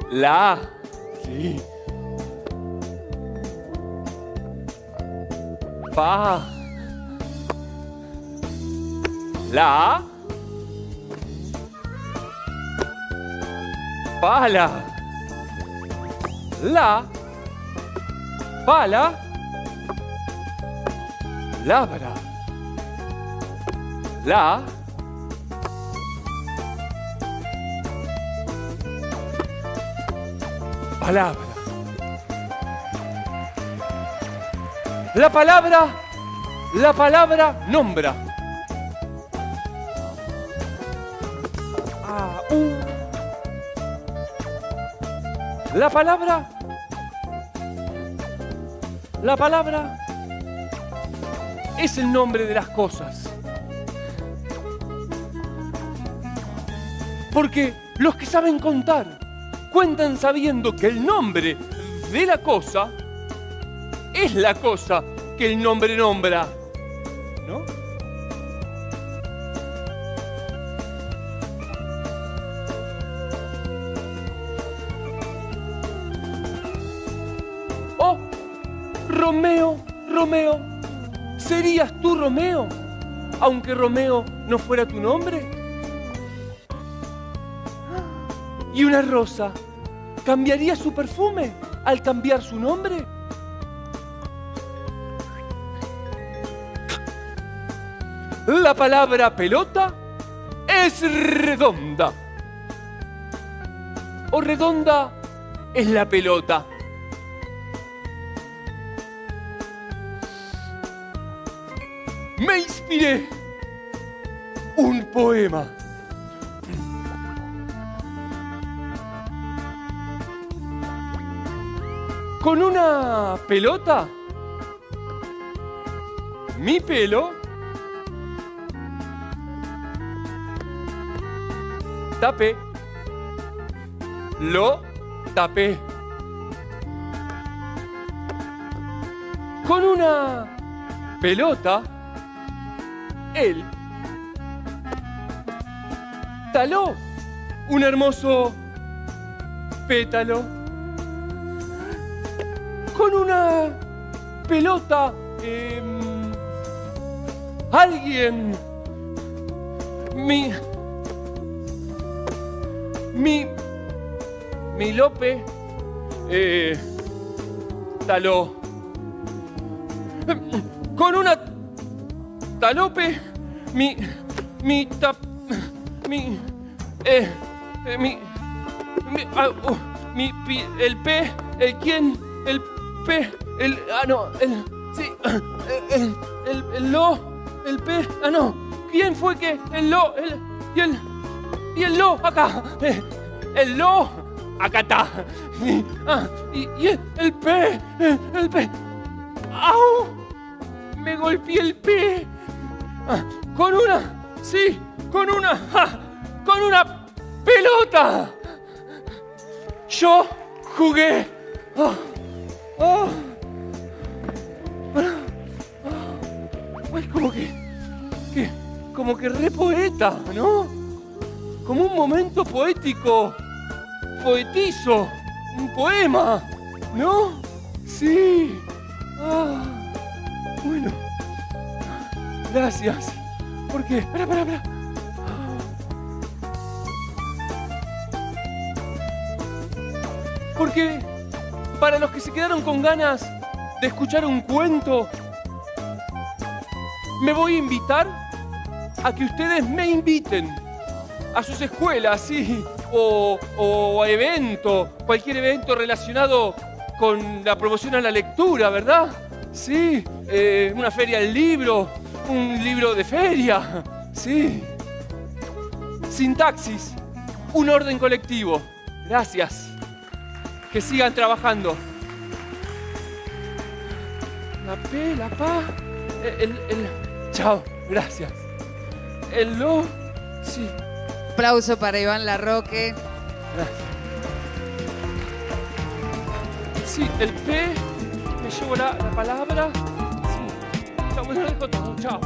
La A. Sí. Fa. La A. Pala. La. Pala. Labra. La. Palabra. La palabra nombra. La palabra es el nombre de las cosas. Porque los que saben contar cuentan sabiendo que el nombre de la cosa es la cosa que el nombre nombra, ¿no? Oh, Romeo, Romeo, ¿serías tú Romeo, aunque Romeo no fuera tu nombre? ¿Y una rosa cambiaría su perfume al cambiar su nombre? La palabra pelota es redonda. O redonda es la pelota. Me inspiré un poema. Con una pelota, mi pelo tapé, lo tapé. Con una pelota, él taló un hermoso pétalo. Con una pelota, alguien, mi Lope, taló. Con una talope, el P, el quién, el P, el, no, el, sí, el lo, el P, no, ¿quién fue que, el lo, y el lo, acá, el lo, acá está, y el P, ¡au! Me golpeé el P, con una, sí, con una pelota, yo jugué, pues como que re poeta, ¿no? Como un momento poético, poetizo, un poema, ¿no? Sí. Bueno, gracias. Porque, espera. Porque para los que se quedaron con ganas de escuchar un cuento, me voy a invitar a que ustedes me inviten a sus escuelas, sí, o a evento, cualquier evento relacionado con la promoción a la lectura, ¿verdad? Sí, una feria del libro, un libro de feria, sí. Sintaxis, un orden colectivo. Gracias. Que sigan trabajando. La P, la PA, chao, gracias. El lo, sí. Aplauso para Iván Larroque. Gracias. Sí, el P, me llevo la palabra. Sí. Chao, me lo dejo todo, chao.